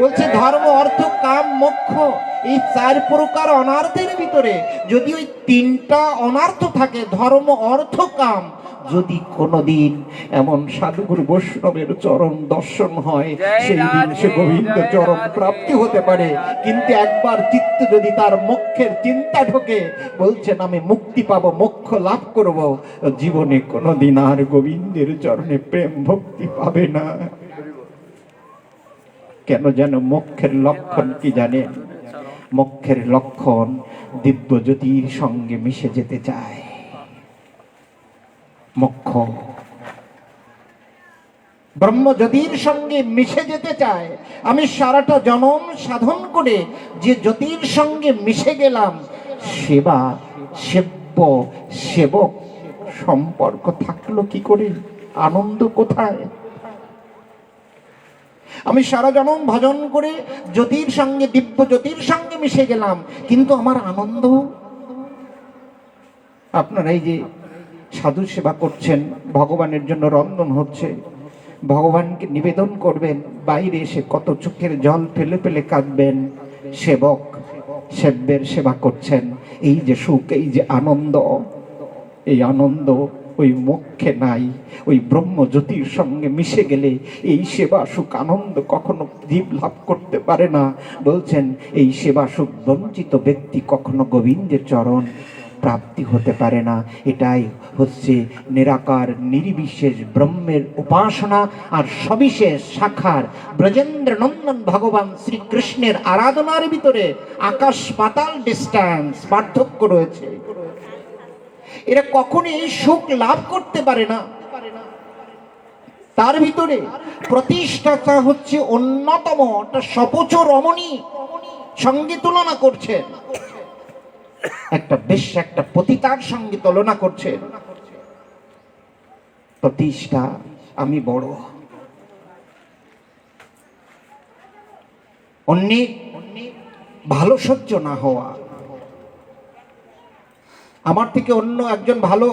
বলছে ধর্ম, অর্থ, কাম, মোক্ষ, এই চার প্রকার অনার্থের ভিতরে যদি ওই তিনটা অনার্থ থাকে, ধর্ম, অর্থ, কাম, যদি কোনদিন এমন সাধুগুরু বৈষ্ণবের চরণ দর্শন হয়, সেই দিন সে গোবিন্দ চরণ প্রাপ্তি হতে পারে। কিন্তু একবার চিত্ত যদি তার মোক্ষের চিন্তা ঢোকে, বলছেন আমি মুক্তি পাবো, মোক্ষ লাভ করব, জীবনে কোনদিন আর গোবিন্দের চরণে প্রেম ভক্তি পাবে না। কেন যেন মোক্ষের লক্ষণ কি জানেন? মোক্ষের লক্ষণ দিব্য জ্যোতির সঙ্গে মিশে যেতে চায়। মোক্ষ ব্রহ্মজ্যোতির সঙ্গে মিশে যেতে চায়। আমি সারাটা জনম সাধন করে যে জ্যোতির সঙ্গে মিশে গেলাম, সেবা, সেব্য, সেবক সম্পর্ক থাকলো কি করে? আনন্দ কোথায়? আমি সারা জনম ভজন করে জ্যোতির সঙ্গে, দিব্য জ্যোতির সঙ্গে মিশে গেলাম, কিন্তু আমার আনন্দ। আপনারা এই যে সাধু সেবা করছেন, ভগবানের জন্য রন্ধন হচ্ছে, ভগবানকে নিবেদন করবেন, বাইরে এসে কত চোখের জল ফেলে ফেলে কাঁদবেন। সেবক সেব্যের সেবা করছেন, এই যে সুখ, এই যে আনন্দ, এই আনন্দ ওই মোক্ষে নাই। ওই ব্রহ্ম জ্যোতির সঙ্গে মিশে গেলে এই সেবা সুখ আনন্দ কখনো জীব লাভ করতে পারে না। বলছেন এই সেবা সুখ বঞ্চিত ব্যক্তি কখনো গোবিন্দের চরণ প্রাপ্তি হতে পারে না। এটাই হচ্ছে নিরাকার নির্বিশেষ ব্রহ্মের উপাসনা আর সবিশেষ শাখার ব্রজেন্দ্র নন্দন ভগবান শ্রীকৃষ্ণের আরাধনার ভিতরে আকাশ পাতাল ডিস্ট্যান্স, পার্থক্য রয়েছে। এরা কখনোই এই সুখ লাভ করতে পারে না। তার ভিতরে প্রতিষ্ঠাতা হচ্ছে অন্যতম, একটা সপচ রমণী সঙ্গে তুলনা করছে, একটা বেশ্যা, একটা পতিতার সঙ্গে তুলনা করছে। প্রতিষ্ঠা, আমি বড়, অন্যের ভালো সহ্য না হওয়া, আমার থেকে অন্য একজন ভালো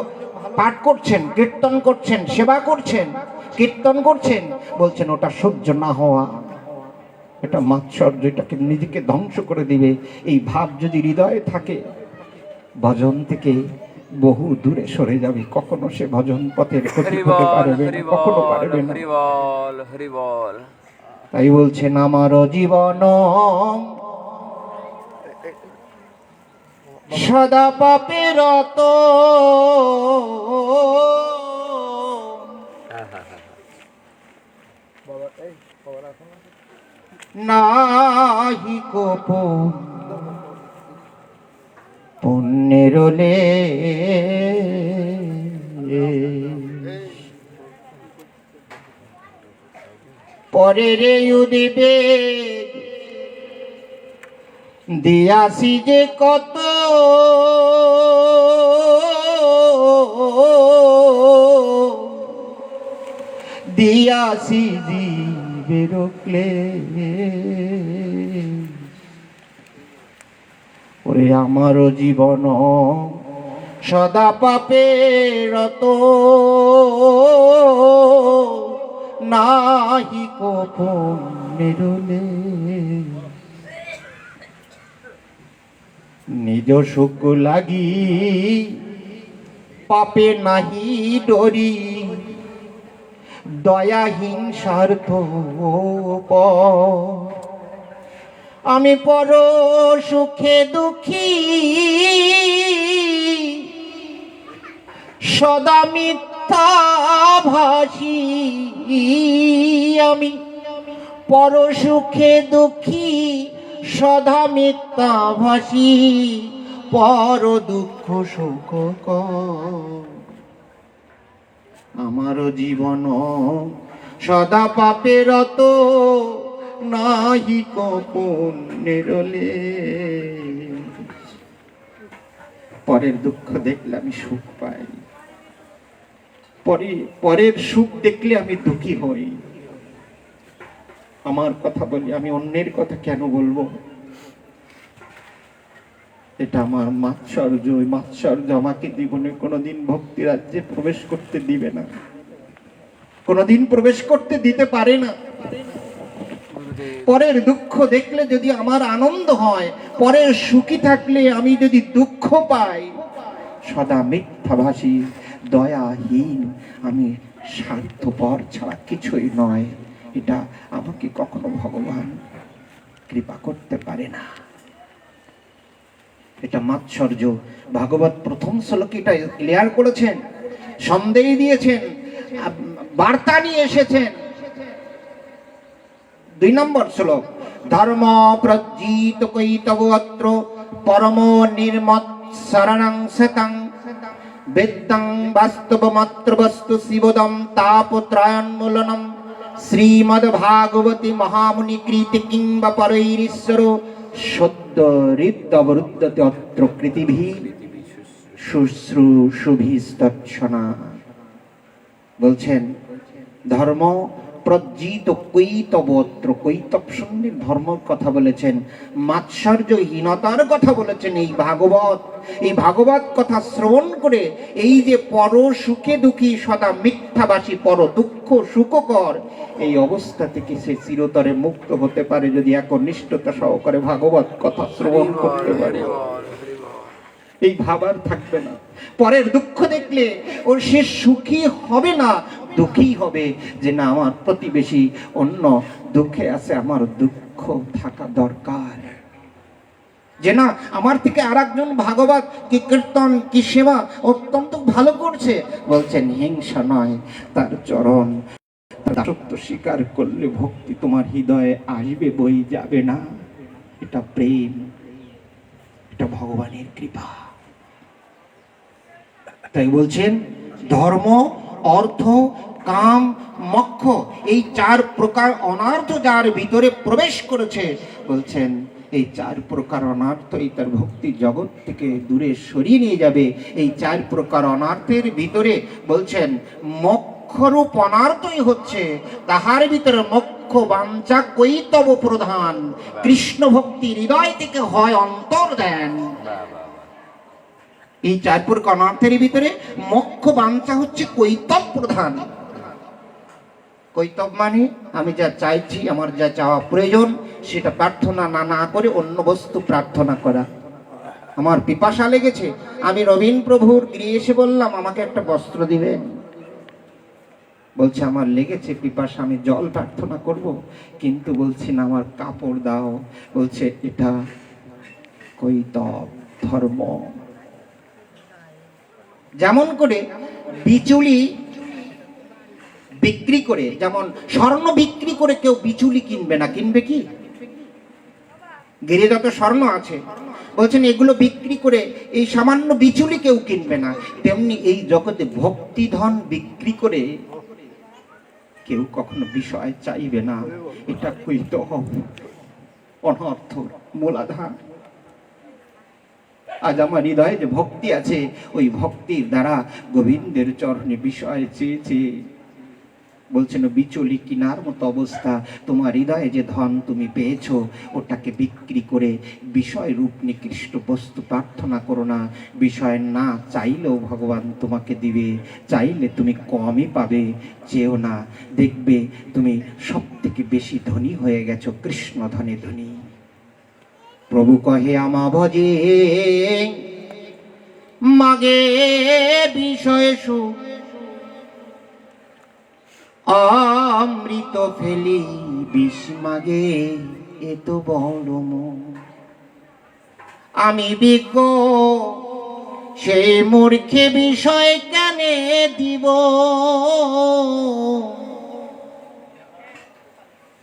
পাঠ করছেন, কীর্তন করছেন, সেবা করছেন, কীর্তন করছেন, বলছেন ওটা সহ্য না হওয়া, এটা মাৎসর্য, এটাকে নিজেকে ধ্বংস করে দিবে। এই ভাব যদি হৃদয়ে থাকে, ভজন থেকে বহু দূরে সরে যাবে, কখনো সে ভজন পথের ক্ষতি হতে পারবে না, কখনো পারবে না। তাই বলছেন আমার জীবন সদা পাপে রত, নাহি কো পুণ্যের পরের উদিবে দিয়াছি যে কত, দিয়াছি জীবের ক্লেশ। ওরে আমারও জীবন সদা পাপে রত, নাহি কো পুণ্যের লেশ। নিজ সুখ লাগি পাপে নাহি ডরি, দয়া হিংসার থোপ। আমি পর সুখে দুঃখী, সদা মিথ্যা ভাসি। আমি পর সুখে দুঃখী, সদা মিথ্যা ভাসি, পর দুঃখ সুখ কর। আমার জীবন সদা পাপে রত নাহি পুণ্যের লেশ। পরের দুঃখ দেখলে আমি সুখ পাই, পরের সুখ দেখলে আমি দুঃখী হই। আমার কথা বলি, আমি অন্যের কথা কেন বলবো? এটা আমার মাৎসর্য। ওই মাৎসর্য আমাকে জীবনে কোনোদিন ভক্তি রাজ্যে প্রবেশ করতে দিবে না, কোনোদিন প্রবেশ করতে দিতে পারে না। পরের দুঃখ দেখলে যদি আমার আনন্দ হয়, পরের সুখী থাকলে আমি যদি দুঃখ পাই, সদা মিথ্যাভাষী দয়াহীন, আমি স্বার্থপর ছাড়া কিছুই নয়, এটা আমাকে কখনো ভগবান কৃপা করতে পারে না। এটা মাৎসর্য। ভাগবত প্রথম শ্লোকে এটা ক্লিয়ার করেছেন, সন্দেহ দিয়েছেন, বার্তা নিয়ে এসেছেন। 2 নম্বর শ্লোক, ধর্ম প্রজ্জিত কৈতব অত্র পরম নির্মত শরণং শতং বেদ্যং বাস্তবমাত্র বস্তু শিবদম তাপত্রয়োন্মূলনম শ্রীমদ্ ভাগবতী মহামুনি কৃতি কিংবা পরৈরীশ্বর সদ্য হৃদবরুদ্ধতে অত্র কৃতিভি শুশ্রূষুভিস্তৎসনা। বলছেন ধর্ম প্রজ্জিত কৈতবত্র, কৈতব শূন্যের ধর্মের কথা বলেছেন, মাৎসর্যহীনতার কথা বলেছেন। এই ভাগবত কথা শ্রবণ করে এই যে পর সুখে দুঃখী সদা মিথ্যাবাসী, পর দুঃখ সুখকর, এই অবস্থা থেকে সে চিরতরে মুক্ত হতে পারে যদি একনিষ্ঠতা সহকারে ভাগবত কথা শ্রবণ করতে পারে। এই ভাবার থাকবে না, পরের দুঃখ দেখলে ওর সে সুখী হবে না, দুঃখী হবে যে না, আমার প্রতিবেশী অন্য দুঃখে আছে, আমার দুঃখ থাকা দরকার। যে না, আমার থেকে আর একজন ভাগবত কি কীর্তন কি সেবা অত্যন্ত ভালো করছে, বলছেন হিংসা নয়, তার চরণ দাসত্ব স্বীকার করলে ভক্তি তোমার হৃদয়ে আসবে, বই যাবে না। এটা প্রেম, এটা ভগবানের কৃপা। তাই বলছেন ধর্ম, অর্থ, কাম, মোক্ষ, এই 4 প্রকার অনার্থ যার ভিতরে প্রবেশ করেছে, বলছেন এই 4 প্রকার অনার্থই তার ভক্তি জগৎ থেকে দূরে সরিয়ে নিয়ে যাবে। এই 4 প্রকার অনার্থের ভিতরে বলছেন মোক্ষরূপ অনার্থই হচ্ছে তাহার ভিতরে মোক্ষ বাঞ্ছা কৈতব প্রধান। কৃষ্ণ ভক্তি হৃদয় থেকে হয় অন্তর দেন। এই 4 প্রকার অনার্থের ভিতরে মোক্ষ বাঞ্ছা হচ্ছে কৈতব প্রধান। কৈতব মানে আমি যা চাইছি, আমার যা চাওয়া প্রয়োজন সেটা প্রার্থনা না করে অন্য বস্তু প্রার্থনা করা। আমার পিপাসা লেগেছে, আমি রবীন প্রভুর গৃহে এসে বললাম আমাকে একটা বস্ত্র দিবেন। বলছে আমার লেগেছে পিপাসা, আমি জল প্রার্থনা করব, কিন্তু বলছি না আমার কাপড় দাও। বলছে এটা কৈতব ধর্ম। যেমন করে বিচুলি বিক্রি করে, যেমন স্বর্ণ বিক্রি করে কেউ বিচুলি কিনবে না, কিনবে কি? গিরে যত স্বর্ণ আছে, বলছেন এগুলো বিক্রি করে এই সামান্য বিচুলি কেউ কিনবে না। তেমনি এই জগতে ভক্তি ধন বিক্রি করে কেউ কখনো বিষয় চাইবে না। এটা কৈতব অনর্থ মূলাধার। আজ আমার হৃদয়ে যে ভক্তি আছে, ওই ভক্তির দ্বারা গোবিন্দের চরণে বিষয় চেয়েছে, বলছেন বিচলি কিনার মতো অবস্থা। তোমার হৃদয়ে যে ধন তুমি পেয়েছো, ওটাকে বিক্রি করে বিষয় রূপ নিকৃষ্ট বস্তু প্রার্থনা করো না। বিষয় না চাইলেও ভগবান তোমাকে দিবে, চাইলে তুমি কমই পাবে, চেয়েও না, দেখবে তুমি সব থেকে বেশি ধনী হয়ে গেছো, কৃষ্ণ ধনে ধনী। প্রভু কহে আমা ভজে মাগে বিষয় সুখ, অমৃত ফেলি বিষ মাগে এ তো বড় মন। আমি বিজ্ঞ সেই মূর্খে বিষয় কেনে দিব,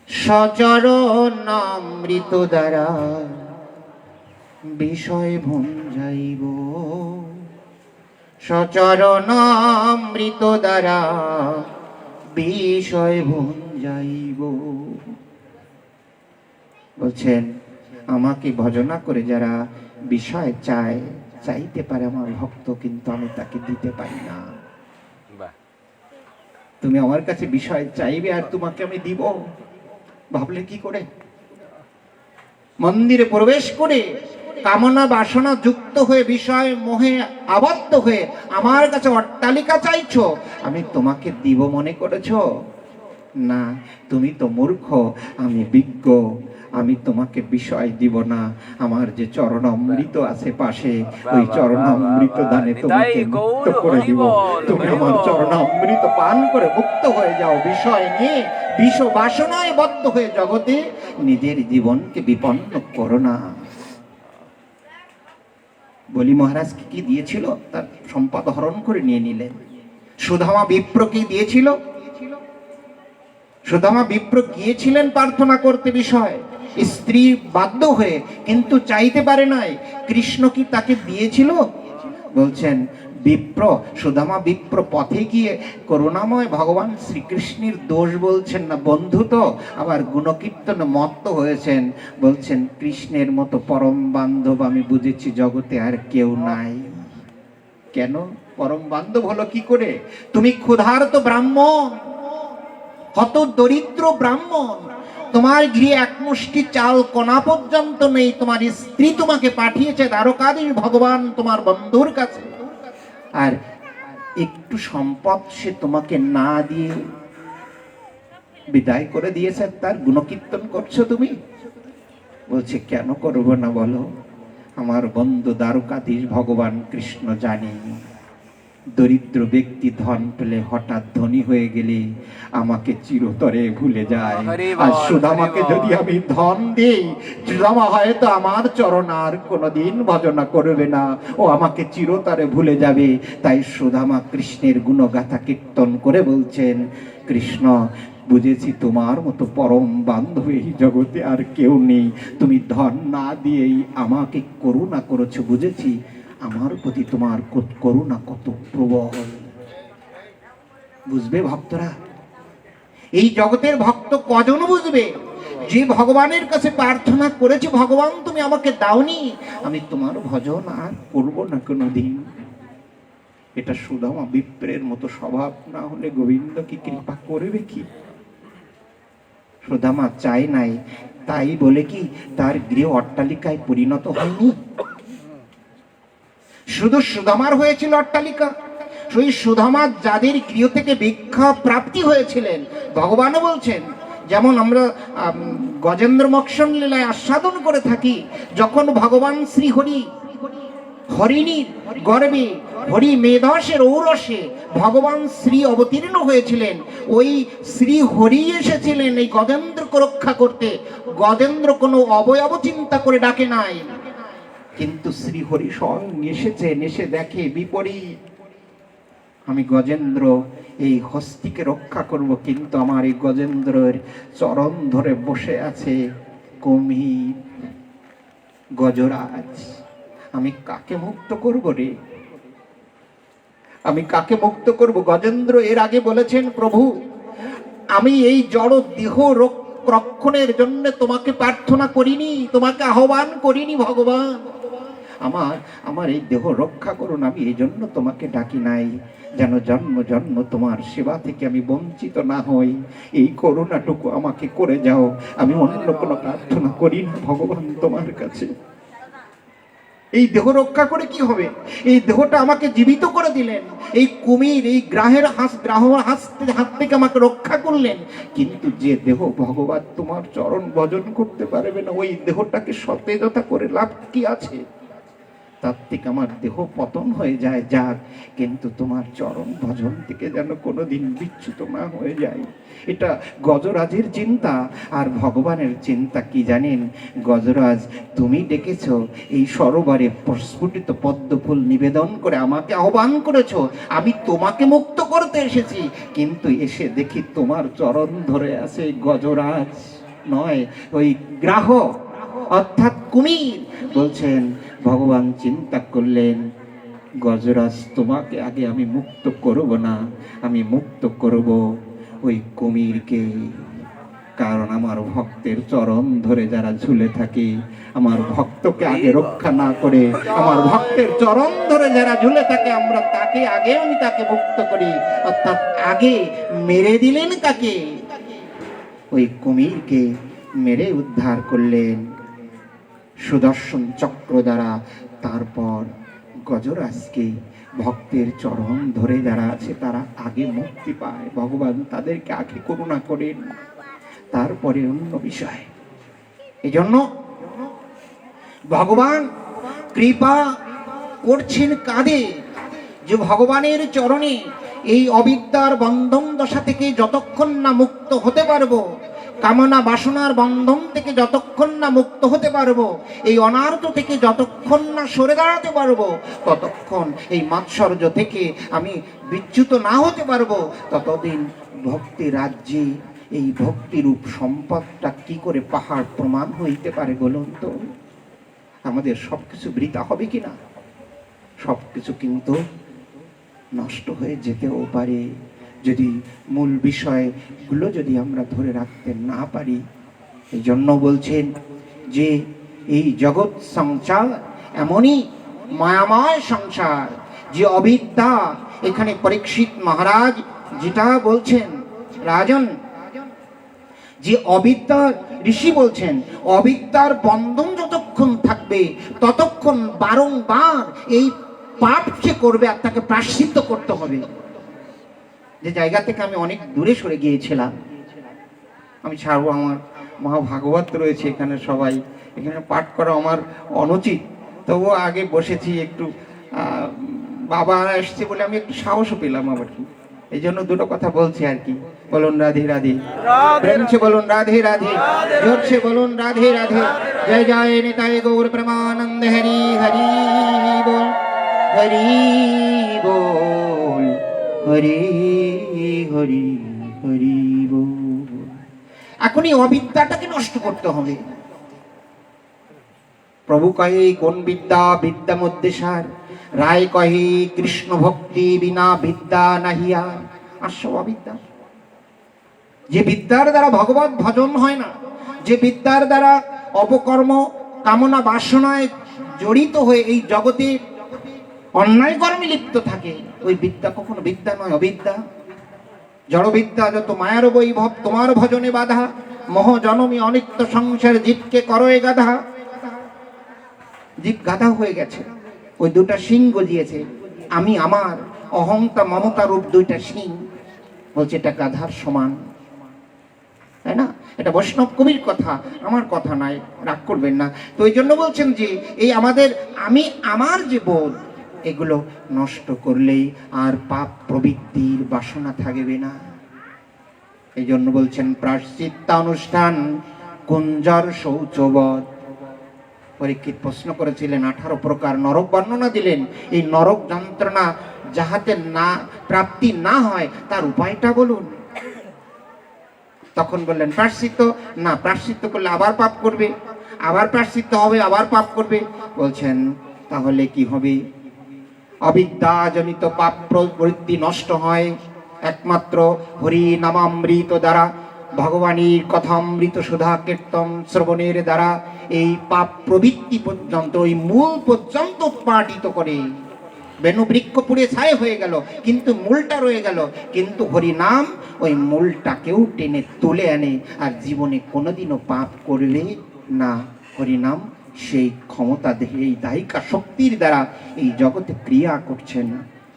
সচরণ অমৃত দ্বারা বিষয় ভঞ্জাইব, সচরণ অমৃত দ্বারা বিষয় ভঞ্জাইব। বলছেন আমাকে ভজনা করে যারা বিষয় চায়, চাইতে পারে আমার ভক্ত, কিন্তু আমি তাকে দিতে পারি না। তুমি আমার কাছে বিষয় চাইবে আর তোমাকে আমি দিব, ভাবলে কি করে? মন্দিরে প্রবেশ করে কামনা বাসনা যুক্ত হয়ে বিষয় মোহে আবদ্ধ হয়ে আমার কাছে অট্টালিকা চাইছো, আমি তোমাকে দিব মনে করেছো? না, তুমি তো মূর্খ, আমি বিজ্ঞ, আমি তোমাকে বিষয় দিব না। আমার যে চরণ অমৃত আছে পাশে, ওই চরণ অমৃত দানে তোমাকে মুক্ত করে দিব। তুমি আমার চরণ অমৃত পান করে মুক্ত হয়ে যাও। বিষয় নিয়ে বিষ বাসনায় বদ্ধ হয়ে জগতে নিজের জীবনকে বিপন্ন করো না। বলি মহারাজকে কি দিয়েছিল? তার সম্পদ হরণ করে নিয়ে নিলেন। সুদামা বিপ্রকে দিয়েছিল। সুদামা বিপ্র গিয়েছিলেন প্রার্থনা করতে বিষয়, স্ত্রী বাধ্য হয়ে, কিন্তু চাইতে পারে নাই। কৃষ্ণ কি তাকে দিয়েছিল? বলছেন বিপ্র, সুদামা বিপ্র পথে গিয়ে করুণাময় ভগবান শ্রীকৃষ্ণের দোষ বলছেন না, বন্ধু তো আবার গুণকীর্তন মত্ত হয়েছেন। বলছেন কৃষ্ণের মতো পরম বান্ধব আমি বুঝেছি জগতে আর কেউ নাই। কেন পরম বান্ধব হলো কি করে? তুমি ক্ষুধার্ত ব্রাহ্মণ, হত দরিদ্র ব্রাহ্মণ, তোমার গৃহে এক মুষ্টি চাল কণা পর্যন্ত নেই, তোমার স্ত্রী তোমাকে পাঠিয়েছে দ্বারকাধীশ ভগবান তোমার বন্ধুর কাছে, আর একটু সম্পদ সে তোমাকে না দিয়ে বিদায় করে দিয়েছে, তার গুণকীর্তন করছো তুমি? বলছে কেন করবো না বলো? আমার বন্ধু দ্বারকাধীশ ভগবান কৃষ্ণ জানে দরিদ্র ব্যক্তি ধন পেলে হঠাৎ ধনী হয়ে গেলে আমাকে চিরতরে ভুলে যায়। আর সুদামাকে যদি আমি ধন দিই, সুদামা হয়তো আমার চরণ আর কোনোদিন ভজনা করবে না, ও আমাকে চিরতরে ভুলে যাবে। তাই সুদামা কৃষ্ণের গুণগাথা কীর্তন করে বলছেন, কৃষ্ণ বুঝেছি তোমার মতো পরম বান্ধব এই জগতে আর কেউ নেই। তুমি ধন না দিয়েই আমাকে করুণা করেছো, বুঝেছি আমার প্রতি তোমার করুণা কত প্রবল। বুঝবে ভক্তরা? এই জগতের ভক্ত কজন বুঝবে? যে ভগবানের কাছে প্রার্থনা করেছে, ভগবান তুমি আমাকে দাওনি, আমি তোমার ভজন আর করবো না কোনোদিন। এটা সুদামা বিপ্রের মতো স্বভাব না হলে গোবিন্দ কি কৃপা করবে কি? সুদামা চাই নাই, তাই বলে কি তার গৃহ অট্টালিকায় পরিণত হয়নি? শুধু সুদামার হয়েছিল অট্টালিকা। সেই সুদামা যাদের গৃহ থেকে ভিক্ষা প্রাপ্তি হয়েছিলেন, ভগবানও বলছেন, যেমন আমরা গজেন্দ্র মোক্ষণ লীলায় আস্বাদন করে থাকি, যখন ভগবান শ্রী হরি হরিণীর গর্ভে হরি মেধসের ঔরসে ভগবান শ্রী অবতীর্ণ হয়েছিলেন, ওই শ্রী হরি এসেছিলেন এই গজেন্দ্রকে রক্ষা করতে। গজেন্দ্র কোনো অবয়ব চিন্তা করে ডাকে নাই, কিন্তু শ্রী হরি স্বয়ং এসেছেন, এসে দেখে বিপরীত। আমি গজেন্দ্র এই হস্তিকে রক্ষা করব, কিন্তু আমার এই গজেন্দ্রের চরণ ধরে বসে আছে কুমির গজরাজ। আমি কাকে মুক্ত করব রে? আমি কাকে মুক্ত করব? গজেন্দ্র এর আগে বলেছেন, প্রভু আমি এই জড় দেহ রক্ষণের জন্য তোমাকে প্রার্থনা করিনি, তোমাকে আহ্বান করিনি ভগবান। আমার এই দেহ রক্ষা করুন, আমি এই জন্য তোমাকে ডাকি নাই, যেন জন্ম জন্ম তোমার সেবা থেকে আমি বঞ্চিত না হই। এই করুণাটুকু আমাকে করে যাও, আমি অন্য কোনো প্রার্থনা করি না ভগবান তোমার কাছে। এই দেহ রক্ষা করে কি হবে? এই দেহটা আমাকে জীবিত করে দিলেন, এই কুমির এই গ্রাহের হাত থেকে আমাকে রক্ষা করলেন, কিন্তু যে দেহ ভগবান তোমার চরণ ভজন করতে পারবে না, ওই দেহটাকে সতেজতা করে লাভ কি আছে? তার থেকে আমার দেহ পতন হয়ে যায় যাক, কিন্তু তোমার চরণ ভজন থেকে যেন কোনোদিন বিচ্যুত না হয়ে যায়। এটা গজরাজের চিন্তা। আর ভগবানের চিন্তা কি জানেন? গজরাজ তুমি ডেকেছ, এই সরোবরে প্রস্ফুটিত পদ্মফুল নিবেদন করে আমাকে আহ্বান করেছ, আমি তোমাকে মুক্ত করতে এসেছি, কিন্তু এসে দেখি তোমার চরণ ধরে আছে গজরাজ নয়, ওই গ্রাহ অর্থাৎ কুমির। বলছেন ভগবান চিন্তা করলেন, গজরাজ তোমাকে আগে আমি মুক্ত করব না, আমি মুক্ত করব ওই কুমিরকে। কারণ আমার ভক্তের চরণ ধরে যারা ঝুলে থাকে, আমার ভক্তকে আগে রক্ষা না করে, আমার ভক্তের চরণ ধরে যারা ঝুলে থাকে, আমরা তাকে আগে, আমি তাকে মুক্ত করি। অর্থাৎ আগে মেরে দিলেন কাকে? ওই কুমিরকে মেরে উদ্ধার করলেন সুদর্শন চক্র দ্বারা। তারপর গজরাজকে, ভক্তের চরণ ধরে যারা আছে তারা আগে মুক্তি পায়, ভগবান তাদেরকে আগে করুণা করেন, তারপরে অন্য বিষয়। এজন্য ভগবান কৃপা করছেন কাঁদে, যে ভগবানের চরণে এই অবিদ্যার বন্ধন দশা থেকে যতক্ষণ না মুক্ত হতে পারবো, কামনা বাসনার বন্ধন থেকে যতক্ষণ না মুক্ত হতে পারবো, এই অনার্ত থেকে যতক্ষণ না সরে দাঁড়াতে পারবো, ততক্ষণ এই মাৎসর্য থেকে আমি বিচ্যুত না হতে পারবো, ততদিন ভক্তি রাজ্যে এই ভক্তিরূপ সম্পদটা কি করে পাহাড় প্রমাণ হইতে পারে বলুন তো? আমাদের সবকিছু বৃথা হবে কিনা? সবকিছু কিন্তু নষ্ট হয়ে যেতেও পারে যদি মূল বিষয়গুলো যদি আমরা ধরে রাখতে না পারি। এই জন্য বলছেন যে এই জগৎ সংসার এমনই মায়াময় সংসার, যে অবিদ্যা, এখানে পরীক্ষিত মহারাজ যেটা বলছেন, রাজন, যে অবিদ্যা, ঋষি বলছেন অবিদ্যার বন্ধন যতক্ষণ থাকবে ততক্ষণ বারংবার এই পাপ সে করবে আর তাকে প্রায়শ্চিত্ত করতে হবে। যে জায়গা থেকে আমি অনেক দূরে সরে গিয়েছিলাম, আমি ছাড়বো, আমার মহাভাগবত রয়েছে এখানে, সবাই এখানে পাঠ করা আমার অনুচিত, তবুও আগে বসেছি একটু, বাবা এসছে বলে আমি একটু সাহসও পেলাম আবার কি, এই জন্য দুটো কথা বলছি আর কি। বলুন রাধে রাধে, প্রেম से বলুন রাধে রাধে, जोर से বলুন রাধে রাধে। जय जय निताय गौर प्रेमानंद, हरि हरि बोल, हरि बोल, हरि हरि हरि बोल। এখনই অবিদ্যাটাকে নষ্ট করতে হবে। প্রভু কহে কোন বিদ্যা, বিদ্যা মধ্যে সার, রায় কহে কৃষ্ণ ভক্তি বিনা বিদ্যা নাহিয়া। আসো অবিদ্যা, যে বিদ্যার দ্বারা ভগবত ভজন হয় না, যে বিদ্যার দ্বারা অপকর্ম কামনা বাসনায় জড়িত হয়ে এই জগতে অন্যায় কর্মে লিপ্ত থাকে, ওই বিদ্যা কখনো বিদ্যা নয়, অবিদ্যা। জড়বিদ্যা যত মায়ার বৈভব, তোমার ভজনে বাধা, মোহ জনমী অনিত্য সংসার, জীবকে করয়ে গাধা। জীব গাধা হয়ে গেছে, ওই দুটা শিং গজিয়েছে, আমি আমার, অহংতা মমতা রূপ দুইটা শিং, বলছে এটা গাধার সমান, তাই না? এটা বৈষ্ণব কবির কথা, আমার কথা নাই, রাগ করবেন না। তো এই জন্য বলছেন যে এই আমাদের আমি আমার যে বোধ, এগুলো নষ্ট করলেই আর পাপ প্রবৃত্তির বাসনা থাকবে না। এই জন্য বলছেন প্রায়শ্চিত্তানুষ্ঠান কুঞ্জর শৌচবধ। পরীক্ষিত প্রশ্ন করেছিলেন, 18 প্রকার নরক বর্ণনা দিলেন, এই নরক যন্ত্রণা যাহাতে না প্রাপ্তি না হয় তার উপায়টা বলুন। তখন বললেন প্রায়শ্চিত্ত, না প্রায়শ্চিত্ত করলে আবার পাপ করবে, আবার প্রায়শ্চিত্ত হবে, আবার পাপ করবে। বলছেন তাহলে কি হবে? অবিদ্যাজনিত পাপ প্রবৃত্তি নষ্ট হয় একমাত্র হরি নামামৃত দ্বারা, ভগবানের কথামৃত সুধা কীর্তন শ্রবণের দ্বারা। এই পাপ প্রবৃত্তি পর্যন্ত, ওই মূল পর্যন্ত উৎপাটিত করে। বেনু বৃক্ষ পুড়ে ছাই হয়ে গেল, কিন্তু মূলটা রয়ে গেল। কিন্তু হরি নাম ওই মূলটাকেও টেনে তুলে আনে, আর জীবনে কোনোদিনও পাপ করবে না। হরি নাম সেই ক্ষমতা দেহে, এই দায়িকা শক্তির দ্বারা এই জগতে ক্রিয়া করছেন।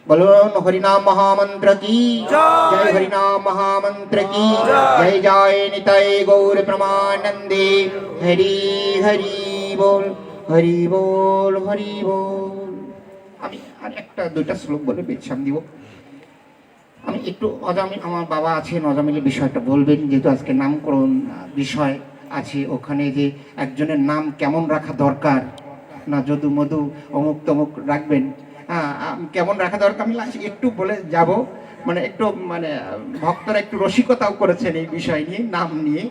বলুন হরিনাম মহামন্ত্র কি জয়, হরিনাম মহামন্ত্র কি জয়, জয় নিতাই গৌর প্রমানন্দে, হরি হরি বল, হরি বল, হরি বল। আমি আর একটা দুইটা শ্লোক বলে বিশ্রাম দিব। আমি একটু অজামিল, আমার বাবা আছেন, অজামিলের বিষয়টা বলবেন, যেহেতু আজকে নামকরণ বিষয় আছে। ওখানে যে একজনের নাম কেমন রাখা দরকার, না যদু মধু অমুক তমুক রাখবেন, হ্যাঁ কেমন রাখা দরকার আমি একটু বলে যাব। মানে একটু মানে ভক্তরা একটু রসিকতাও করেছেন এই বিষয় নিয়ে, নাম নিয়ে।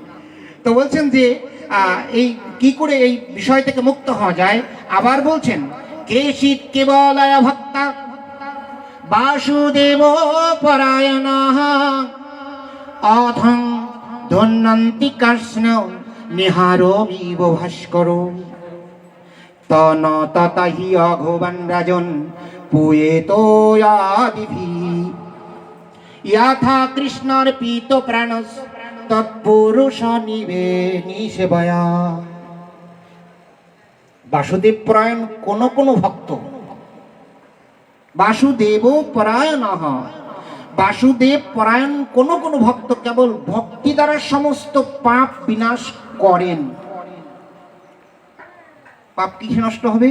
তো বলছেন যে এই কি করে এই বিষয় থেকে মুক্ত হওয়া যায়। আবার বলছেন কেশিত কেবলায় ভক্তা বাসুদেব পরায়ণ অথং ধন্যন্তি কৃষ্ণ নিহারমিব ভাস্কর তন ততহি অঘোবন রাজন পুয়েতোয়াদিভি यथा कृष्णार्पित प्राणस तत्पुरुष निसेवया বাসুদেব পরায়ণ কোন ভক্ত বাসুদেব পরায়ণ বাসুদেব পরায়ণ কোন ভক্ত কেবল ভক্তি দ্বারা সমস্ত পাপ বিনাশ করেন। পাপ কি নষ্ট হবে?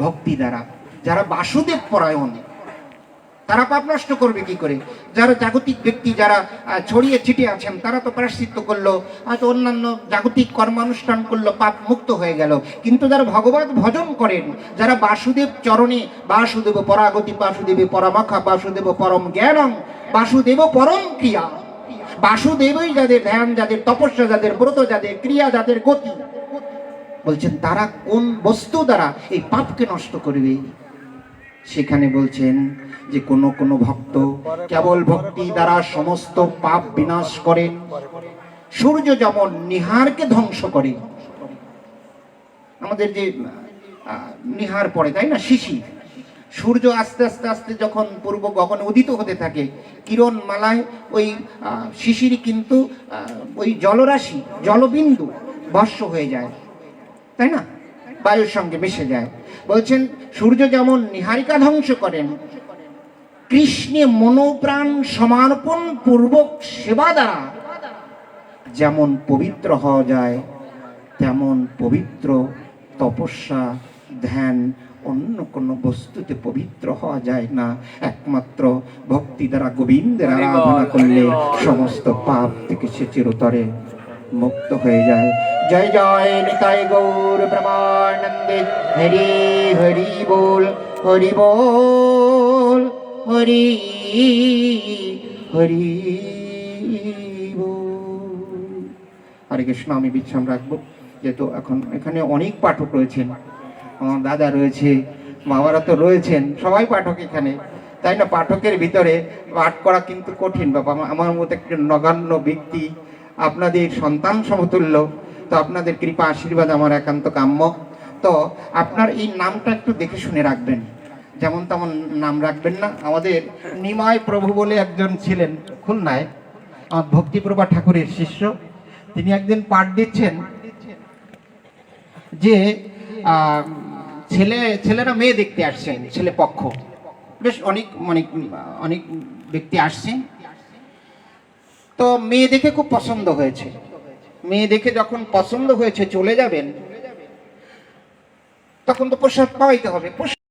ভক্তি দ্বারা। যারা বাসুদেব পরায়ণ তারা পাপ নষ্ট করবে কি করে? যারা জাগতিক ব্যক্তি, যারা ছড়িয়ে ছিটিয়ে আছেন, তারা তো প্রায়শ্চিত্ত করলো, হয়তো অন্যান্য জাগতিক কর্মানুষ্ঠান করলো, পাপ মুক্ত হয়ে গেল। কিন্তু যারা ভগবত ভজন করেন, যারা বাসুদেব চরণে বাসুদেব পরাগতি বাসুদেব পরমাখা বাসুদেব পরম জ্ঞানং বাসুদেব পরম ক্রিয়া, বাসুদেবই যাদের ধ্যান, যাদের তপস্যা, যাদের ব্রত, যাদের ক্রিয়া, যাদের গতি, বলছেন তারা কোন বস্তু দ্বারা এই পাপকে নষ্ট করবে? সেখানে বলছেন যে কোন ভক্ত কেবল ভক্তি দ্বারা সমস্ত পাপ বিনাশ করেন। সূর্য যেমন নিহারকে ধ্বংস করে, আমাদের যে নিহার পড়ে তাই না, শিশির, সূর্য আস্তে আস্তে আস্তে যখন পূর্ব গগনে উদিত হতে থাকে, কিরণ মালায় ওই শিশির কিন্তু ওই জলরাশি, জলবিন্দু ভস্ম হয়ে যায়, তাই না, বায়ুর সঙ্গে মিশে যায়। বলছেন সূর্য যেমন নিহারিকা ধ্বংস করেন, কৃষ্ণে মনোপ্রাণ সমর্পণ পূর্বক সেবা দ্বারা যেমন পবিত্র হওয়া যায়, তেমন পবিত্র তপস্যা, ধ্যান, অন্য কোন বস্তুতে পবিত্র হওয়া যায় না। একমাত্র ভক্তি দ্বারা গোবিন্দের আরাধনা করলে সমস্ত পাপ থেকে সে চিরতরে মুক্ত হয়ে যায়। জয় জয় নিতাই গৌর ব্রহ্মানন্দে, হরি হরি বল, হরি বল, হরি হরি বল। হরে কৃষ্ণ। আমি বিশ্রাম রাখবো, যেহেতু এখন এখানে অনেক পাঠক রয়েছেন, আমার দাদা রয়েছে, বাবারা তো রয়েছেন, সবাই পাঠক এখানে, তাই না? পাঠকের ভিতরে পাঠ করা কিন্তু কঠিন বাবা। আমার মতো একটা নগণ্য ব্যক্তি, আপনাদের সন্তান সমতুল্য, তো আপনাদের কৃপা আশীর্বাদ আমার একান্ত কাম্য। তো আপনার এই নামটা একটু দেখে শুনে রাখবেন, যেমন তেমন নাম রাখবেন না। আমাদের নিমাই প্রভু বলে একজন ছিলেন খুলনায়, আমার ভক্তিপ্রভা ঠাকুরের শিষ্য, তিনি একদিন পাঠ দিচ্ছেন যে ছেলেরা মেয়ে দেখতে আসছেন, ছেলে পক্ষ, বেশ অনেক ব্যক্তি আসছেন। তো মেয়ে দেখে খুব পছন্দ হয়েছে, মেয়ে দেখে যখন পছন্দ হয়েছে চলে যাবেন, তখন তো প্রসাদ পাওয়াইতে হবে।